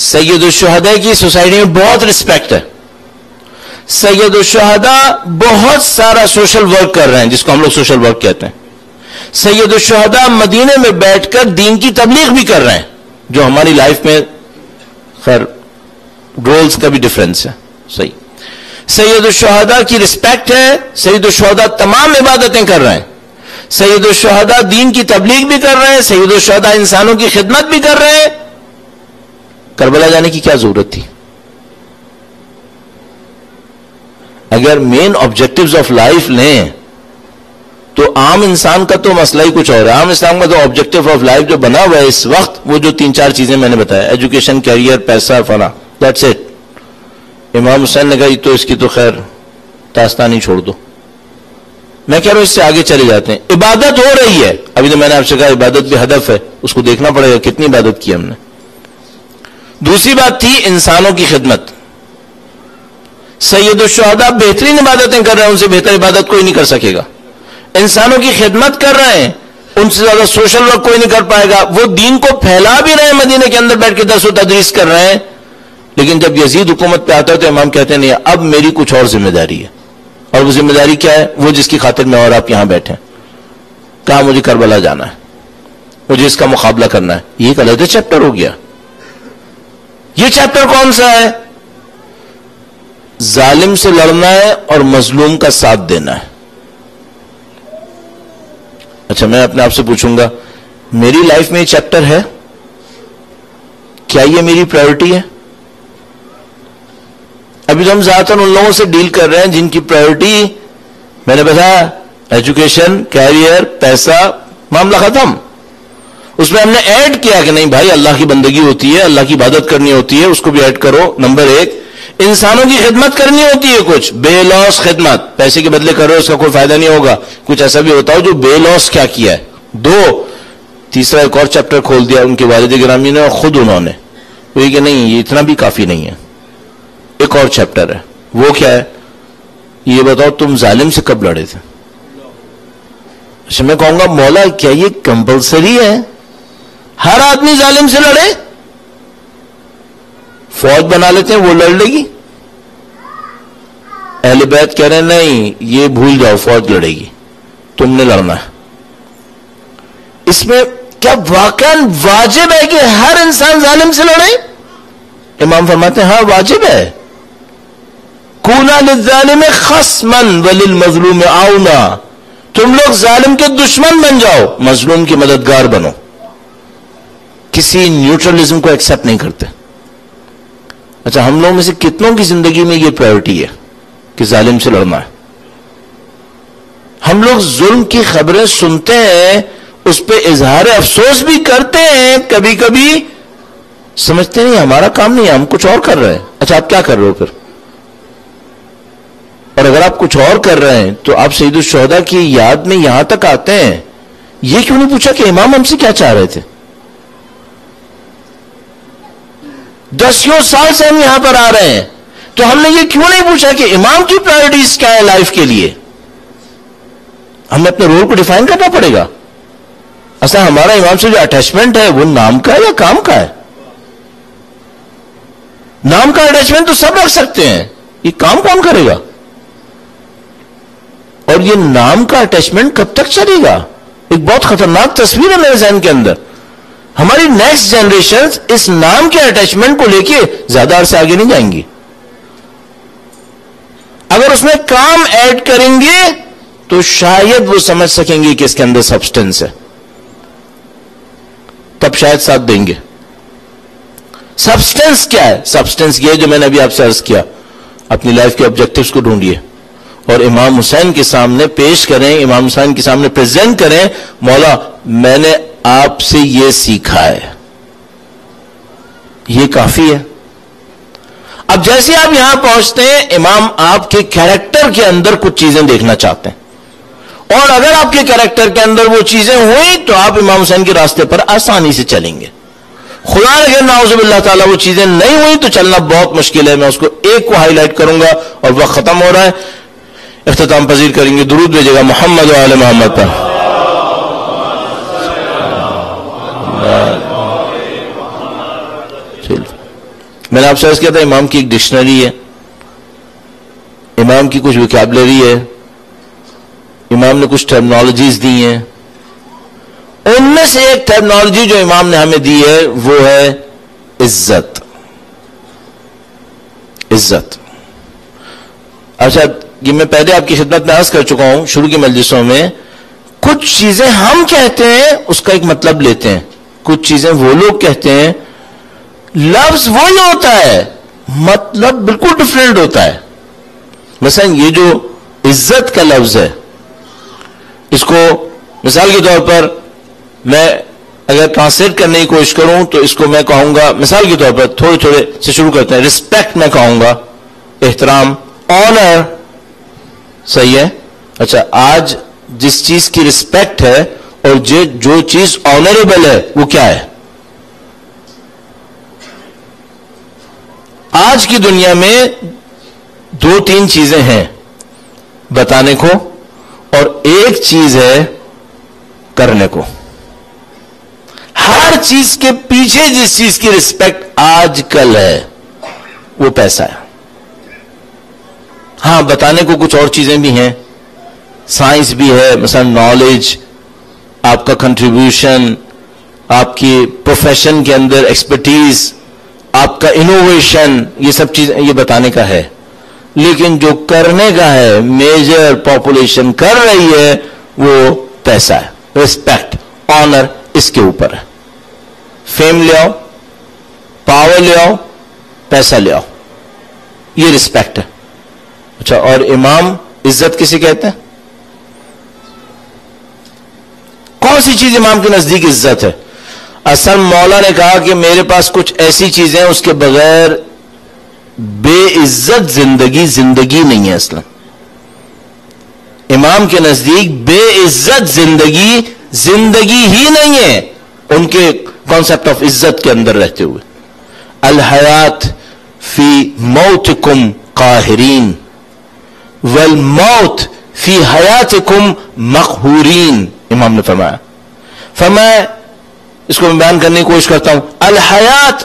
سید الشہداء کی سوسائٹی میں بہت رسپیکٹ ہے. سید الشہداء بہت سارا سوشل ورک کر رہے ہیں جس کو ہم لوگ سوشل ورک کہتے ہیں. سید الشہداء مدینے میں بیٹھ کر دین کی تبلیغ بھی کر رہے ہیں، جو ہماری لائف میں خیر رولز کا بھی ڈفرینس ہے. صحیح. سید الشہداء کی رسپیکٹ ہے. سید الشہداء تمام عبادتیں کر رہے ہیں. سید الشہداء دین کی تبلیغ بھی کر رہے ہیں. سید الشہداء انسانوں کی خدمت بھی کر رہے ہیں. کربلا جانے کی کیا ضرورت تھی؟ اگر مین آبجیکٹیوز آف لائف لیں تو عام انسان کا تو مسئلہ ہی کچھ اور ہے. عام انسان کا تو آبجیکٹیو آف لائف جو بنا ہوا ہے اس وقت وہ جو 3-4 چیزیں میں نے بتایا، ایجوکیشن، کیریئر، پیسہ، فلاں، دیٹس اٹ. امام حسین نے کہا تو اس کی تو خیر داستانی چھوڑ دو. میں کہہ رہا ہوں اس سے آگے چلے جاتے ہیں. عبادت ہو رہی ہے. ابھی تو میں نے آپ سے کہا عبادت بھی ہدف ہے، اس کو دیکھنا پڑے گا کتنی عبادت کی ہم نے. دوسری بات تھی انسانوں کی خدمت. سید الشہداء بہترین عبادتیں کر رہے ہیں، ان سے بہتر عبادت کوئی نہیں کر سکے گا. انسانوں کی خدمت کر رہے ہیں، ان سے زیادہ سوشل ورک کوئی نہیں کر پائے گا. وہ دین کو پھیلا بھی رہے ہیں، مدینے کے اندر بیٹھ کے درس و تدریس کر رہے ہیں. لیکن جب یزید حکومت پہ آتا ہے تو امام کہتے ہیں نہیں اب میری کچھ اور ذمہ داری ہے. اور وہ ذمہ داری کیا ہے؟ وہ جس کی خاطر میں اور آپ یہاں بیٹھے ہیں. کہا مجھے کربلا جانا ہے، مجھے اس کا مقابلہ کرنا ہے. یہ ایک علیحدہ چیپٹر ہو گیا. یہ چیپٹر کون سا ہے؟ ظالم سے لڑنا ہے اور مظلوم کا ساتھ دینا ہے. اچھا میں اپنے آپ سے پوچھوں گا میری لائف میں یہ چیپٹر ہے؟ کیا یہ میری پرائیورٹی ہے؟ ابھی تو ہم زیادہ تر ان لوگوں سے ڈیل کر رہے ہیں جن کی پرائیورٹی میں نے بتایا ایجوکیشن، کیریئر، پیسہ، معاملہ ختم. اس میں ہم نے ایڈ کیا کہ نہیں بھائی اللہ کی بندگی ہوتی ہے، اللہ کی عبادت کرنی ہوتی ہے، اس کو بھی ایڈ کرو. نمبر 1 انسانوں کی خدمت کرنی ہوتی ہے، کچھ بے لوس خدمت، پیسے کے بدلے کرو اس کا کوئی فائدہ نہیں ہوگا. کچھ ایسا بھی ہوتا ہو جو بے لوس کیا کیا ہے. 2 تیسرا ایک اور چیپٹر کھول دیا ان کے والد گرامی نے اور خود انہوں نے، وہ یہ کہ نہیں یہ اتنا بھی کافی نہیں ہے، ایک اور چیپٹر ہے. وہ کیا ہے؟ یہ بتاؤ تم ظالم سے کب لڑے تھے؟ اچھا میں کہوں گا مولا کیا یہ کمپلسری ہے ہر آدمی ظالم سے لڑے؟ فوج بنا لیتے ہیں وہ لڑ لے گی. اہل بیت کہہ رہے ہیں نہیں یہ بھول جاؤ فوج لڑے گی، تم نے لڑنا ہے. اس میں کیا واقعا واجب ہے کہ ہر انسان ظالم سے لڑے؟ امام فرماتے ہیں ہاں واجب ہے. کونا للظالم خصما وللمظلوم عونا، تم لوگ ظالم کے دشمن بن جاؤ، مظلوم کی مددگار بنو. کسی نیوٹرلزم کو ایکسپٹ نہیں کرتے. اچھا ہم لوگوں میں سے کتنوں کی زندگی میں یہ پرائیورٹی ہے کہ ظالم سے لڑنا ہے؟ ہم لوگ ظلم کی خبریں سنتے ہیں، اس پہ اظہار افسوس بھی کرتے ہیں، کبھی کبھی سمجھتے نہیں ہمارا کام نہیں ہے، ہم کچھ اور کر رہے ہیں. اچھا آپ کیا کر رہے ہو پھر؟ اور اگر آپ کچھ اور کر رہے ہیں تو آپ سید الشہداء کی یاد میں یہاں تک آتے ہیں، یہ کیوں نہیں پوچھا کہ امام ہم سے کیا چاہ رہے تھے؟ 10 سال سے ہم یہاں پر آ رہے ہیں تو ہم نے یہ کیوں نہیں پوچھا کہ امام کی پرائیورٹیز کیا ہے لائف کے لیے؟ ہمیں اپنے رول کو ڈیفائن کرنا پڑے گا. اصلا ہمارا امام سے جو اٹیچمنٹ ہے وہ نام کا ہے یا کام کا ہے؟ نام کا اٹیچمنٹ تو سب رکھ سکتے ہیں، یہ کام کون کرے گا؟ اور یہ نام کا اٹیچمنٹ کب تک چلے گا؟ ایک بہت خطرناک تصویر ہے میرے ذہن کے اندر. ہماری نیکسٹ جنریشن اس نام کے اٹیچمنٹ کو لے کے زیادہ عرصے آگے نہیں جائیں گی. اگر اس میں کام ایڈ کریں گے تو شاید وہ سمجھ سکیں گے کہ اس کے اندر سبسٹنس ہے، تب شاید ساتھ دیں گے. سبسٹنس کیا ہے؟ سبسٹنس یہ جو میں نے ابھی آپ سے عرض کیا، اپنی لائف کے آبجیکٹیوز کو ڈھونڈیے اور امام حسین کے سامنے پیش کریں، امام حسین کے سامنے پریزنٹ کریں، مولا میں نے آپ سے یہ سیکھا ہے، یہ کافی ہے. اب جیسے آپ یہاں پہنچتے ہیں امام آپ کے کیریکٹر کے اندر کچھ چیزیں دیکھنا چاہتے ہیں، اور اگر آپ کے کیریکٹر کے اندر وہ چیزیں ہوئیں تو آپ امام حسین کے راستے پر آسانی سے چلیں گے. خدا اگر نعوذ باللہ تعالیٰ وہ چیزیں نہیں ہوئی تو چلنا بہت مشکل ہے. میں اس کو ایک کو ہائی لائٹ کروں گا اور وقت ختم ہو رہا ہے. اختتام پذیر کریں گے، درود بھیجے گا محمد و آل محمد پر. میں نے آپ سے عرض کیا تھا امام کی ایک ڈکشنری ہے، امام کی کچھ ویکیبلری ہے، امام نے کچھ ٹرمنالوجیز دی ہیں. ان میں سے ایک ٹرمنالوجی جو امام نے ہمیں دی ہے وہ ہے عزت. عزت. اچھا یہ میں پہلے آپ کی خدمت میں عرض کر چکا ہوں شروع کی مجلسوں میں، کچھ چیزیں ہم کہتے ہیں اس کا ایک مطلب لیتے ہیں، کچھ چیزیں وہ لوگ کہتے ہیں لفظ وہی ہوتا ہے مطلب بالکل ڈفرینٹ ہوتا ہے. مثلا یہ جو عزت کا لفظ ہے، اس کو مثال کے طور پر میں اگر ٹرانسلیٹ کرنے کی کوشش کروں تو اس کو میں کہوں گا، مثال کے طور پر تھوڑے تھوڑے سے شروع کرتے ہیں. رسپیکٹ میں کہوں گا، احترام، آنر. صحیح ہے. اچھا آج جس چیز کی رسپیکٹ ہے اور جو چیز آنریبل ہے وہ کیا ہے؟ آج کی دنیا میں 2-3 چیزیں ہیں بتانے کو، اور ایک چیز ہے کرنے کو. ہر چیز کے پیچھے جس چیز کی رسپیکٹ آج کل ہے وہ پیسہ ہے. ہاں بتانے کو کچھ اور چیزیں بھی ہیں، سائنس بھی ہے، مثلا نالج، آپ کا کنٹریبیوشن، آپ کی پروفیشن کے اندر ایکسپرٹیز، آپ کا انوویشن، یہ سب چیزیں یہ بتانے کا ہے. لیکن جو کرنے کا ہے میجر پاپولیشن کر رہی ہے وہ پیسہ ہے. رسپیکٹ آنر اس کے اوپر ہے. فیم لے آؤ, پاور لے آؤ, پیسہ لے آؤ, یہ رسپیکٹ ہے. اچھا, اور امام عزت کسے کہتے ہیں؟ کون سی چیز امام کے نزدیک عزت ہے؟ اصل مولا نے کہا کہ میرے پاس کچھ ایسی چیزیں اس کے بغیر بے عزت زندگی نہیں ہے. اصلا امام کے نزدیک بے عزت زندگی ہی نہیں ہے, ان کے کانسیپٹ آف عزت کے اندر رہتے ہوئے. الحیات فی موتکم قاہرین والموت فی حیاتکم مقہورین, امام نے فرمایا اس کو میں بیان کرنے کی کوشش کرتا ہوں. الحیات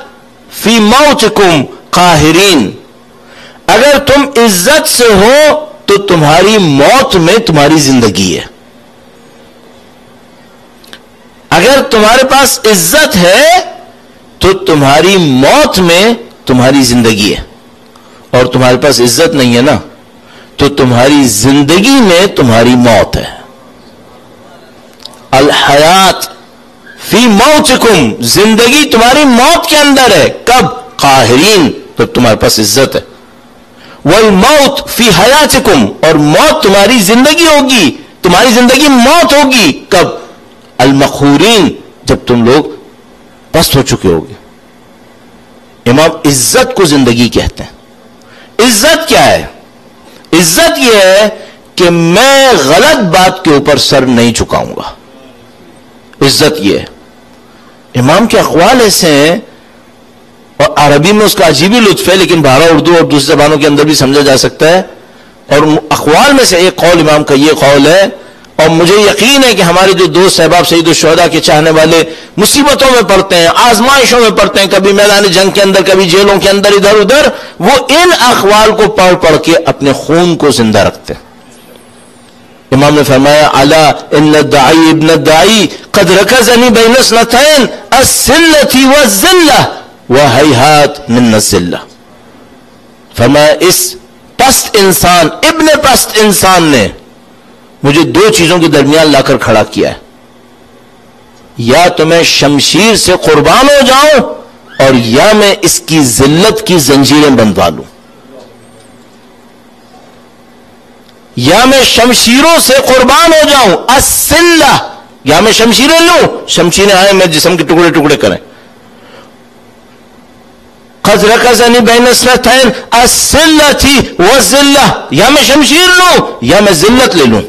فی موتکم قاہرین, اگر تم عزت سے ہو تو تمہاری موت میں تمہاری زندگی ہے. اگر تمہارے پاس عزت ہے تو تمہاری موت میں تمہاری زندگی ہے, اور تمہارے پاس عزت نہیں ہے نا تو تمہاری زندگی میں تمہاری موت ہے. الحیات فی موتکم, زندگی تمہاری موت کے اندر ہے. کب؟ قاہرین, تو تمہارے پاس عزت ہے. والموت فی حیاتکم, اور موت تمہاری زندگی ہوگی, تمہاری زندگی موت ہوگی. کب؟ المقہورین, جب تم لوگ پست ہو چکے ہوگے. امام عزت کو زندگی کہتے ہیں. عزت کیا ہے؟ عزت یہ ہے کہ میں غلط بات کے اوپر سر نہیں جھکاؤں گا. عزت یہ ہے. امام کے اقوال ایسے ہیں, اور عربی میں اس کا عجیبی لطف ہے, لیکن بھارا اردو اور دوسری زبانوں کے اندر بھی سمجھا جا سکتا ہے. اور اقوال میں سے ایک قول امام کا یہ قول ہے, اور مجھے یقین ہے کہ ہمارے جو دوست احباب سید الشہداء کے چاہنے والے مصیبتوں میں پڑتے ہیں, آزمائشوں میں پڑتے ہیں, کبھی میدان جنگ کے اندر, کبھی جیلوں کے اندر, ادھر ادھر, وہ ان اقوال کو پڑھ پڑھ کے اپنے خون کو زندہ رکھتے ہیں. امام نے فرمایا الا ان الداعی ابن الداعی قد رکزنی بین اثنتین الذلۃ والذلہ وہیہات من الذلہ. فرمایا اس پست انسان, ابن پست انسان نے مجھے دو چیزوں کے درمیان لا کر کھڑا کیا ہے, یا تو میں شمشیر سے قربان ہو جاؤں اور یا میں اس کی ذلت کی زنجیریں بندھوا لوں. یا میں شمشیروں سے قربان ہو جاؤں, السلہ, یا میں شمشیریں لوں, شمشیریں آئیں میں جسم کے ٹکڑے ٹکڑے کریں. قد رکزنی بین اثنتین السلۃ والذلہ, یا میں شمشیر لوں یا میں ذلت لے لوں.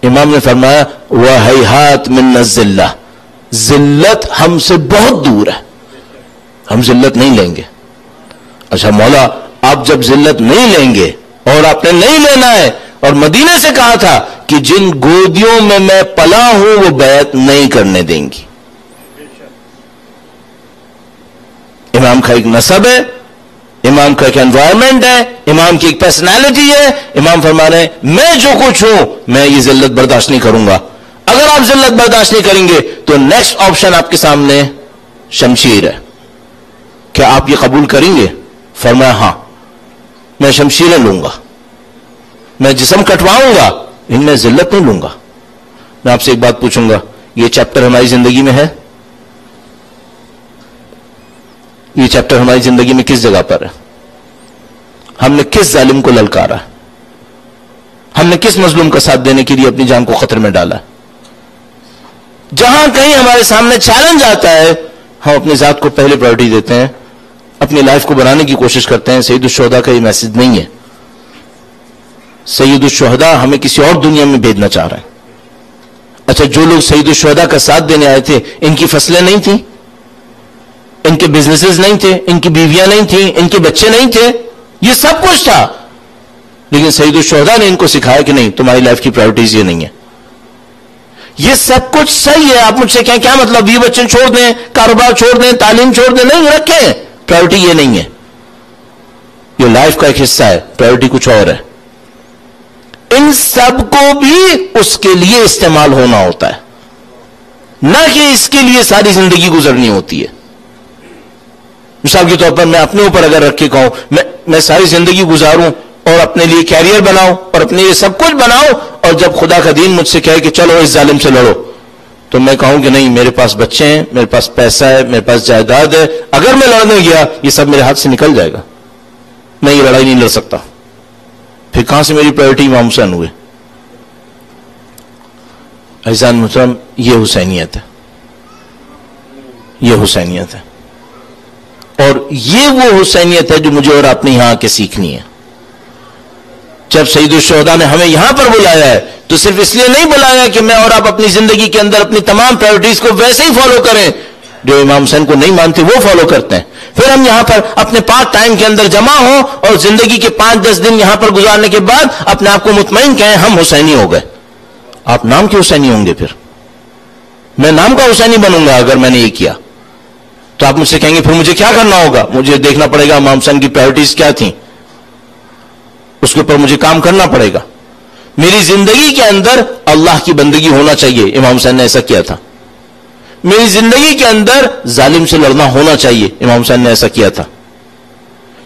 امام نے فرمایا وہیہات من الذلہ, ذلت ہم سے بہت دور ہے, ہم ذلت نہیں لیں گے. اچھا مولا, آپ جب ذلت نہیں لیں گے اور آپ نے نہیں لینا ہے, اور مدینے سے کہا تھا کہ جن گودیوں میں میں پلا ہوں وہ بیعت نہیں کرنے دیں گی. امام کا ایک نسب ہے, امام کا ایک انوائرمنٹ ہے, امام کی ایک پرسنالٹی ہے. امام فرما رہے ہیں میں جو کچھ ہوں میں یہ ذلت برداشت نہیں کروں گا. اگر آپ ذلت برداشت نہیں کریں گے تو نیکسٹ آپشن آپ کے سامنے شمشیر ہے. کیا آپ یہ قبول کریں گے؟ فرمایا ہاں, میں شمشیریں لوں گا, میں جسم کٹواؤں گا, ان میں ذلت نہیں لوں گا. میں آپ سے ایک بات پوچھوں گا, یہ چیپٹر ہماری زندگی میں ہے؟ یہ چیپٹر ہماری زندگی میں کس جگہ پر ہے؟ ہم نے کس ظالم کو للکارا ہے؟ ہم نے کس مظلوم کا ساتھ دینے کے لیے اپنی جان کو خطرے میں ڈالا ہے؟ جہاں کہیں ہمارے سامنے چیلنج آتا ہے ہم اپنی ذات کو پہلے پرائرٹی دیتے ہیں, اپنی لائف کو بنانے کی کوشش کرتے ہیں. سید الشہداء کا یہ میسج نہیں ہے. سید الشہداء ہمیں کسی اور دنیا میں بھیجنا چاہ رہے ہیں. اچھا, جو لوگ سید الشہداء کا ساتھ دینے آئے تھے ان کی فصلیں نہیں تھیں, ان کے بزنسز نہیں تھے, ان کی بیویاں نہیں تھیں, ان کے بچے نہیں تھے, یہ سب کچھ تھا. لیکن سید الشہداء نے ان کو سکھایا کہ نہیں, تمہاری لائف کی پرائرٹیز یہ نہیں ہے. یہ سب کچھ صحیح ہے, آپ مجھ سے کہیں کیا مطلب, یہ بچے چھوڑ دیں, کاروبار چھوڑ دیں, تعلیم چھوڑ دیں, نہیں رکھیں. پرائرٹی یہ نہیں ہے, یہ لائف کا ایک حصہ ہے, پرائرٹی کچھ اور ہے. ان سب کو بھی اس کے لیے استعمال ہونا ہوتا ہے, نہ کہ اس کے لیے ساری زندگی گزرنی ہوتی ہے. مثال کے طور پر میں اپنے اوپر اگر رکھ کے کہوں میں ساری زندگی گزاروں اور اپنے لیے کیریئر بناؤں اور اپنے لیے سب کچھ بناؤں، اور جب خدا کا دین مجھ سے کہے کہ چلو اس ظالم سے لڑو، تو میں کہوں کہ نہیں، میرے پاس بچے ہیں، میرے پاس پیسہ ہے، میرے پاس جائیداد ہے، اگر میں لڑنے گیا یہ سب میرے ہاتھ سے نکل جائے گا، میں یہ لڑائی نہیں لڑ سکتا، پھر کہاں سے میری پرائرٹی امام حسین ہوئے؟ عزیزان محترم، یہ حسینیت ہے، یہ حسینیت ہے، اور یہ وہ حسینیت ہے جو مجھے اور آپ نے یہاں آ کے سیکھنی ہے۔ جب سید الشہداء نے ہمیں یہاں پر بلایا ہے تو صرف اس لیے نہیں بلایا کہ میں اور آپ اپنی زندگی کے اندر اپنی تمام پرائرٹیز کو ویسے ہی فالو کریں، جو امام حسین کو نہیں مانتے وہ فالو کرتے ہیں، پھر ہم یہاں پر اپنے پاک ٹائم کے اندر جمع ہوں اور زندگی کے 5-10 دن یہاں پر گزارنے کے بعد اپنے آپ کو مطمئن کہیں ہم حسینی ہو گئے۔ آپ نام کے حسینی ہوں گے، پھر میں نام کا حسینی بنوں گا اگر میں نے یہ کیا، تو آپ مجھ سے کہیں گے پھر مجھے کیا کرنا ہوگا؟ مجھے دیکھنا پڑے گا امام حسین کی پرائرٹیز کیا تھیں، اس کے اوپر مجھے کام کرنا پڑے گا۔ میری زندگی کے اندر اللہ کی بندگی ہونا چاہیے، امام حسین نے ایسا کیا تھا۔ میری زندگی کے اندر ظالم سے لڑنا ہونا چاہیے، امام حسین نے ایسا کیا تھا۔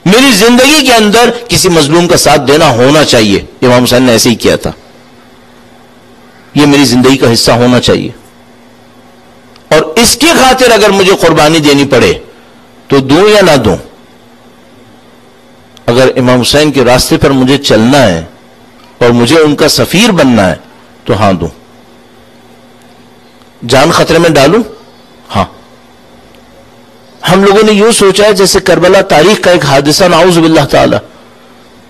میری زندگی کے اندر کسی مظلوم کا ساتھ دینا ہونا چاہیے، امام حسین نے ایسے ہی کیا تھا۔ یہ میری زندگی کا حصہ ہونا چاہیے، اور اس کی خاطر اگر مجھے قربانی دینی پڑے تو دوں یا نہ دوں؟ اگر امام حسین کے راستے پر مجھے چلنا ہے اور مجھے ان کا سفیر بننا ہے تو ہاں دوں۔ جان خطرے میں ڈالوں؟ ہاں۔ ہم لوگوں نے یوں سوچا ہے جیسے کربلا تاریخ کا ایک حادثہ، نعوذ باللہ تعالی۔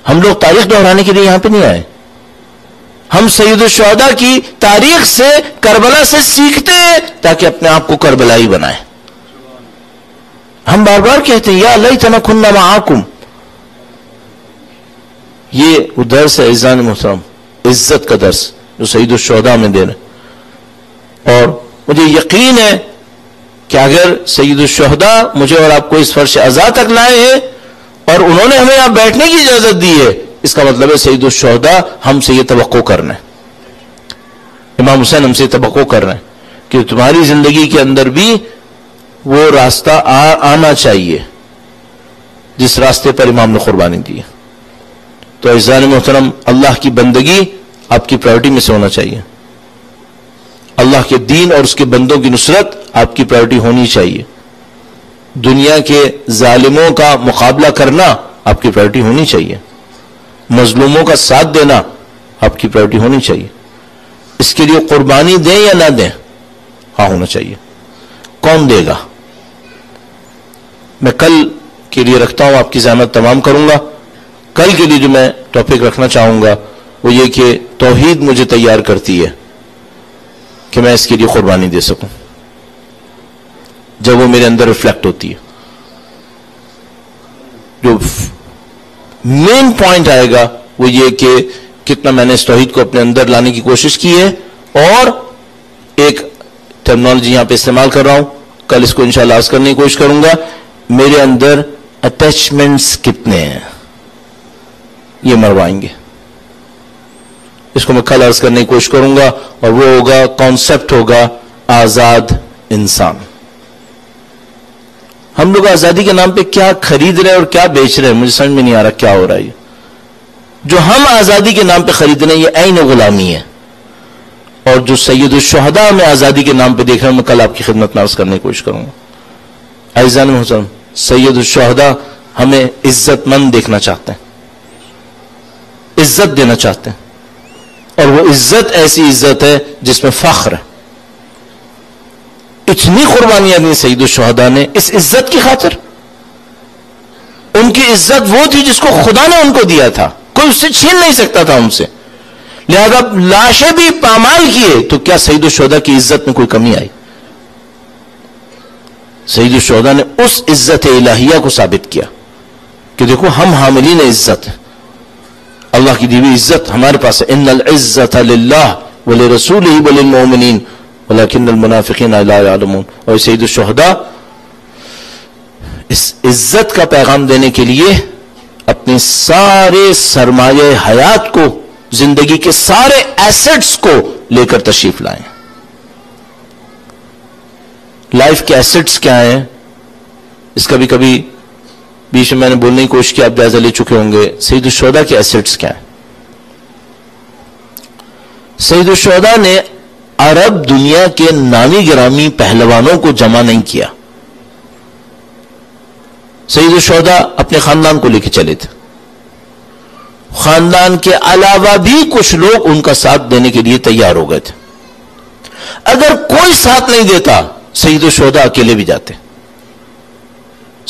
ہم لوگ تاریخ دہرانے کے لیے یہاں پہ نہیں آئے، ہم سید الشہداء کی تاریخ سے، کربلا سے سیکھتے ہیں تاکہ اپنے آپ کو کربلائی بنائیں۔ ہم بار بار کہتے ہیں یا لیتنا کنا معاکم، یہ وہ درس ہے عزیزان محترم، عزت کا درس جو سید الشہداء میں دے رہے، اور مجھے یقین ہے کہ اگر سید الشہداء مجھے اور آپ کو اس فرش عزا تک لائے ہیں اور انہوں نے ہمیں یہاں بیٹھنے کی اجازت دی ہے، اس کا مطلب ہے سید الشہداء ہم سے یہ توقع کر رہے ہیں، امام حسین ہم سے یہ توقع کر رہے ہیں کہ تمہاری زندگی کے اندر بھی وہ راستہ آنا چاہیے جس راستے پر امام نے قربانی دی ہے۔ تو عزیزان محترم، اللہ کی بندگی آپ کی پرائرٹی میں سے ہونا چاہیے، اللہ کے دین اور اس کے بندوں کی نصرت آپ کی پرائرٹی ہونی چاہیے، دنیا کے ظالموں کا مقابلہ کرنا آپ کی پرائرٹی ہونی چاہیے، مظلوموں کا ساتھ دینا آپ کی پرائرٹی ہونی چاہیے۔ اس کے لیے قربانی دیں یا نہ دیں؟ ہاں ہونا چاہیے۔ کون دے گا؟ میں کل کے لیے رکھتا ہوں، آپ کی زحمت تمام کروں گا۔ کل کے لیے جو میں ٹاپک رکھنا چاہوں گا وہ یہ کہ توحید مجھے تیار کرتی ہے کہ میں اس کے لیے قربانی دے سکوں، جب وہ میرے اندر ریفلیکٹ ہوتی ہے۔ جو مین پوائنٹ آئے گا وہ یہ کہ کتنا میں نے اس توحید کو اپنے اندر لانے کی کوشش کی ہے، اور ایک ٹرمنالوجی یہاں پہ استعمال کر رہا ہوں، کل اس کو انشاءاللہ عرض کرنے کی کوشش کروں گا، میرے اندر اٹیچمنٹس کتنے ہیں یہ مروائیں گے۔ اس کو میں کل عرض کرنے کی کوشش کروں گا، اور وہ ہوگا، کانسیپٹ ہوگا آزاد انسان۔ ہم لوگ آزادی کے نام پہ کیا خرید رہے ہیں اور کیا بیچ رہے ہیں، مجھے سمجھ میں نہیں آ رہا کیا ہو رہا ہے۔ یہ جو ہم آزادی کے نام پہ خرید رہے ہیں یہ عین غلامی ہے، اور جو سید الشہداء میں آزادی کے نام پہ دیکھ رہے ہیں میں کل آپ کی خدمت میں عرض کرنے کی کوشش کروں گا۔ عزیزان محترم، سید الشہداء ہمیں عزت مند دیکھنا چاہتے ہیں، عزت دینا چاہتے ہیں، اور وہ عزت ایسی عزت ہے جس میں فخر ہے۔ اتنی قربانیاں دی سید الشہداء نے اس عزت کی خاطر۔ ان کی عزت وہ تھی جس کو خدا نے ان کو دیا تھا، کوئی اس سے چھین نہیں سکتا تھا ان سے، لہذا لاشیں بھی پامال کیے تو کیا سید الشہداء کی عزت میں کوئی کمی آئی؟ سید الشہداء نے اس عزت الہیہ کو ثابت کیا کہ دیکھو ہم حاملین عزت ہیں، اللہ کی دی ہوئی عزت ہمارے پاس ہے۔ ان العزت للہ ولرسولہ وللمؤمنین ولکن المنافقین لا یعلمون۔ اور سید الشہداء اس عزت کا پیغام دینے کے لیے اپنے سارے سرمایہ حیات کو، زندگی کے سارے ایسٹس کو لے کر تشریف لائیں۔ لائف کے ایسٹس کیا ہیں؟ اس کا بھی کبھی بیچ میں نے بولنے کی کوشش کی, آپ جائزہ لے چکے ہوں گے, سید الشہداء کے ایسٹس کیا ہیں. سید الشہداء نے عرب دنیا کے نامی گرامی پہلوانوں کو جمع نہیں کیا. سید الشہداء اپنے خاندان کو لے کے چلے تھے, خاندان کے علاوہ بھی کچھ لوگ ان کا ساتھ دینے کے لیے تیار ہو گئے تھے. اگر کوئی ساتھ نہیں دیتا سید الشہداء اکیلے بھی جاتے.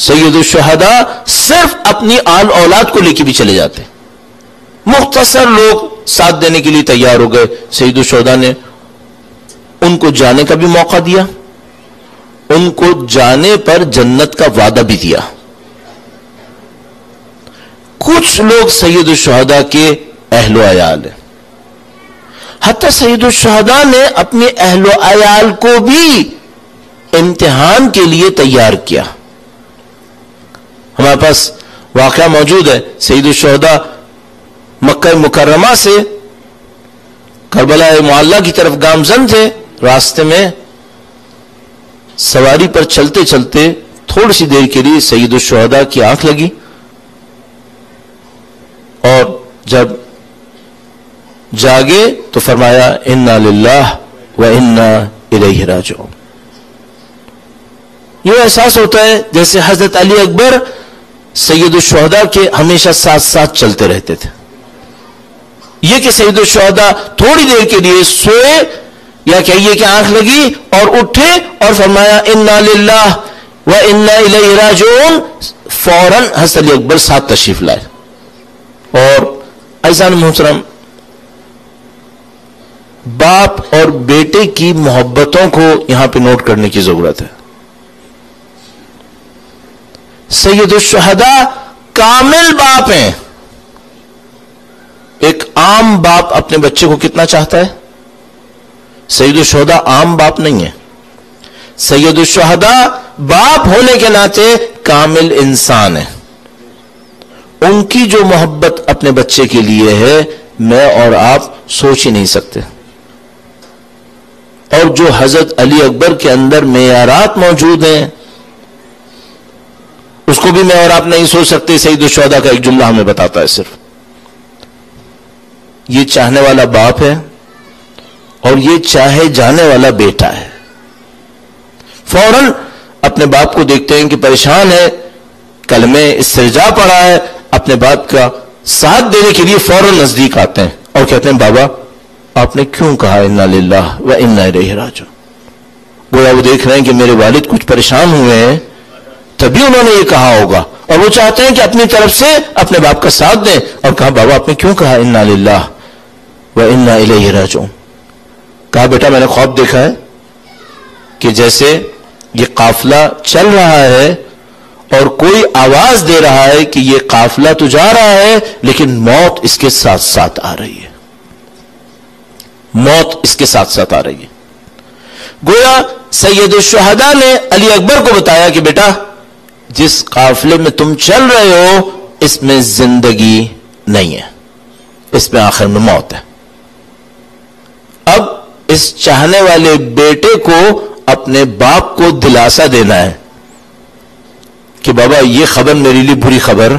سید الشہداء صرف اپنی آل اولاد کو لے کے بھی چلے جاتے. مختصر لوگ ساتھ دینے کے لیے تیار ہو گئے. سید الشہداء نے ان کو جانے کا بھی موقع دیا, ان کو جانے پر جنت کا وعدہ بھی دیا. کچھ لوگ سید الشہداء کے اہل و عیال ہیں, حتی سید الشہداء نے اپنے اہل و عیال کو بھی امتحان کے لیے تیار کیا. ہمارے پاس واقعہ موجود ہے. سید الشہداء مکہ مکرمہ سے کربلا معلیٰ کی طرف گامزن تھے. راستے میں سواری پر چلتے چلتے تھوڑی سی دیر کے لیے سید الشہداء کی آنکھ لگی, اور جب جاگے تو فرمایا انا للہ و انا الیہ راجعون. یہ احساس ہوتا ہے جیسے حضرت علی اکبر سید الشہداء کے ہمیشہ ساتھ ساتھ چلتے رہتے تھے. یہ کہ سید الشہداء تھوڑی دیر کے لیے سوئے یا کہیے کہ آنکھ لگی اور اٹھے اور فرمایا انا للہ و انا الیہ راجعون, فوراً حضرت علی اکبر ساتھ تشریف لائے. اور عزیزان محترم, باپ اور بیٹے کی محبتوں کو یہاں پہ نوٹ کرنے کی ضرورت ہے. سید الشہداء کامل باپ ہیں. ایک عام باپ اپنے بچے کو کتنا چاہتا ہے؟ سید الشہداء عام باپ نہیں ہے. سید الشہداء باپ ہونے کے ناطے کامل انسان ہے. ان کی جو محبت اپنے بچے کے لیے ہے میں اور آپ سوچ ہی نہیں سکتے. اور جو حضرت علی اکبر کے اندر معیارات موجود ہیں اس کو بھی میں اور آپ نہیں سوچ سکتے. سید الشہداء کا ایک جملہ ہمیں بتاتا ہے صرف, یہ چاہنے والا باپ ہے اور یہ چاہے جانے والا بیٹا ہے. فوراً اپنے باپ کو دیکھتے ہیں کہ پریشان ہے, کلمے استرجاع پڑا ہے, اپنے باپ کا ساتھ دینے کے لیے فوراً نزدیک آتے ہیں اور کہتے ہیں بابا آپ نے کیوں کہا انا للہ و انا الیہ راجعون. گویا وہ دیکھ رہے ہیں کہ میرے والد کچھ پریشان ہوئے ہیں تبھی انہوں نے یہ کہا ہوگا, اور وہ چاہتے ہیں کہ اپنی طرف سے اپنے باپ کا ساتھ دیں. اور کہا بابا آپ نے کیوں کہا انا للہ و انا الیہ راجعون. کہا بیٹا میں نے خواب دیکھا ہے کہ جیسے یہ قافلہ چل رہا ہے اور کوئی آواز دے رہا ہے کہ یہ قافلہ تو جا رہا ہے لیکن موت اس کے ساتھ ساتھ آ رہی ہے, موت اس کے ساتھ ساتھ آ رہی ہے. گویا سید الشہداء نے علی اکبر کو بتایا کہ بیٹا جس قافلے میں تم چل رہے ہو اس میں زندگی نہیں ہے, اس میں آخر میں موت ہے. اب اس چاہنے والے بیٹے کو اپنے باپ کو دلاسا دینا ہے کہ بابا یہ خبر میرے لیے بری خبر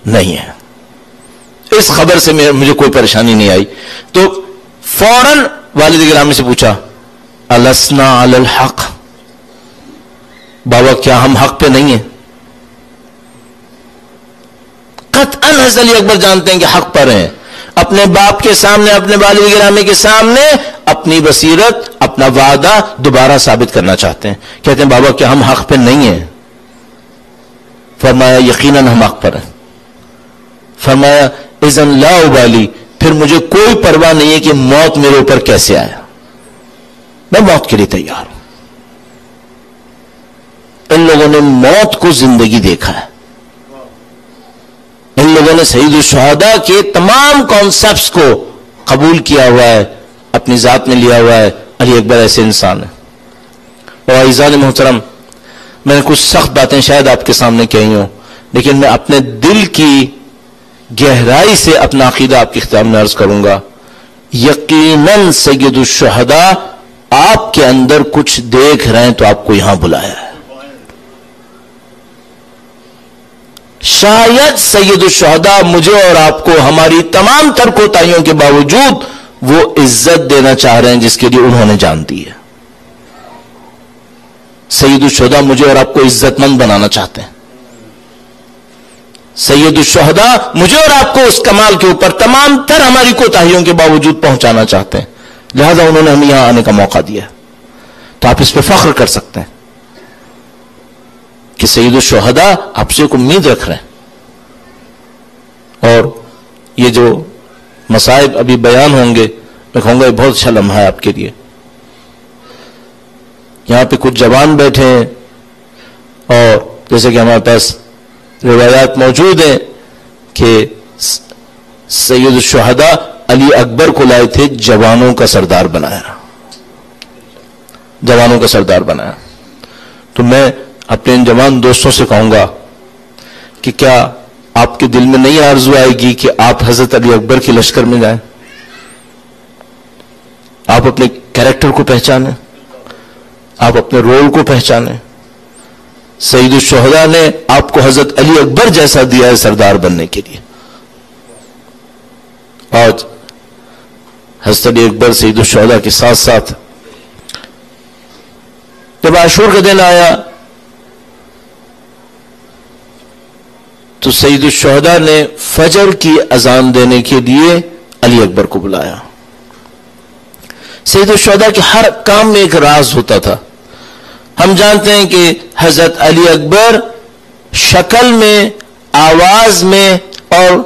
نہیں ہے, اس خبر سے مجھے کوئی پریشانی نہیں آئی. تو فوراً والد گرامی سے پوچھا السنا علی الحق, بابا کیا ہم حق پہ نہیں ہیں؟ قطعاً حضرت علی اکبر جانتے ہیں کہ حق پر ہیں. اپنے باپ کے سامنے, اپنے والد گرامی کے سامنے اپنی بصیرت, اپنا وعدہ دوبارہ ثابت کرنا چاہتے ہیں. کہتے ہیں بابا کیا ہم حق پہ نہیں ہیں؟ فرمایا یقیناً ہم حق پر ہیں. فرمایا اذن لا ابالی, پھر مجھے کوئی پرواہ نہیں ہے کہ موت میرے اوپر کیسے آیا, میں موت کے لیے تیار ہوں. ان لوگوں نے موت کو زندگی دیکھا ہے. ان لوگوں نے سید الشہداء کے تمام کانسیپٹس کو قبول کیا ہوا ہے, اپنی ذات میں لیا ہوا ہے. علی اکبر ایسے انسان ہے. اور عزیزان محترم, میں نے کچھ سخت باتیں شاید آپ کے سامنے کہی ہوں, لیکن میں اپنے دل کی گہرائی سے اپنا عقیدہ آپ کے خطاب میں عرض کروں گا. یقیناً سید الشہداء آپ کے اندر کچھ دیکھ رہے ہیں تو آپ کو یہاں بلایا ہے. شاید سید الشہداء مجھے اور آپ کو ہماری تمام تر کوتاہیوں کے باوجود وہ عزت دینا چاہ رہے ہیں جس کے لیے انہوں نے جان دی ہے. سید الشہداء مجھے اور آپ کو عزت مند بنانا چاہتے ہیں. سید الشہداء مجھے اور آپ کو اس کمال کے اوپر تمام تر ہماری کوتاہیوں کے باوجود پہنچانا چاہتے ہیں. لہذا انہوں نے ہمیں یہاں آنے کا موقع دیا. تو آپ اس پہ فخر کر سکتے ہیں کہ سید الشہداء آپ سے ایک امید رکھ رہے ہیں. اور یہ جو مصائب ابھی بیان ہوں گے میں کہوں گا یہ بہت اچھا لمحہ ہے آپ کے لیے. یہاں پہ کچھ جوان بیٹھے ہیں اور جیسے کہ ہمارے پاس روایات موجود ہیں کہ سید الشہداء علی اکبر کو لائے تھے جوانوں کا سردار بنایا. جوانوں کا سردار بنایا. تو میں اپنے ان جوان دوستوں سے کہوں گا کہ کیا آپ کے دل میں نہیں آرزو آئے گی کہ آپ حضرت علی اکبر کے لشکر میں جائیں؟ آپ اپنے کیریکٹر کو پہچانیں, آپ اپنے رول کو پہچانیں. سید الشہداء نے آپ کو حضرت علی اکبر جیسا دیا ہے سردار بننے کے لیے. آج حضرت علی اکبر سید الشہداء کے ساتھ ساتھ جب عاشور کا دن آیا تو سید الشہداء نے فجر کی اذان دینے کے لیے علی اکبر کو بلایا. سید الشہداء کے ہر کام میں ایک راز ہوتا تھا. ہم جانتے ہیں کہ حضرت علی اکبر شکل میں, آواز میں اور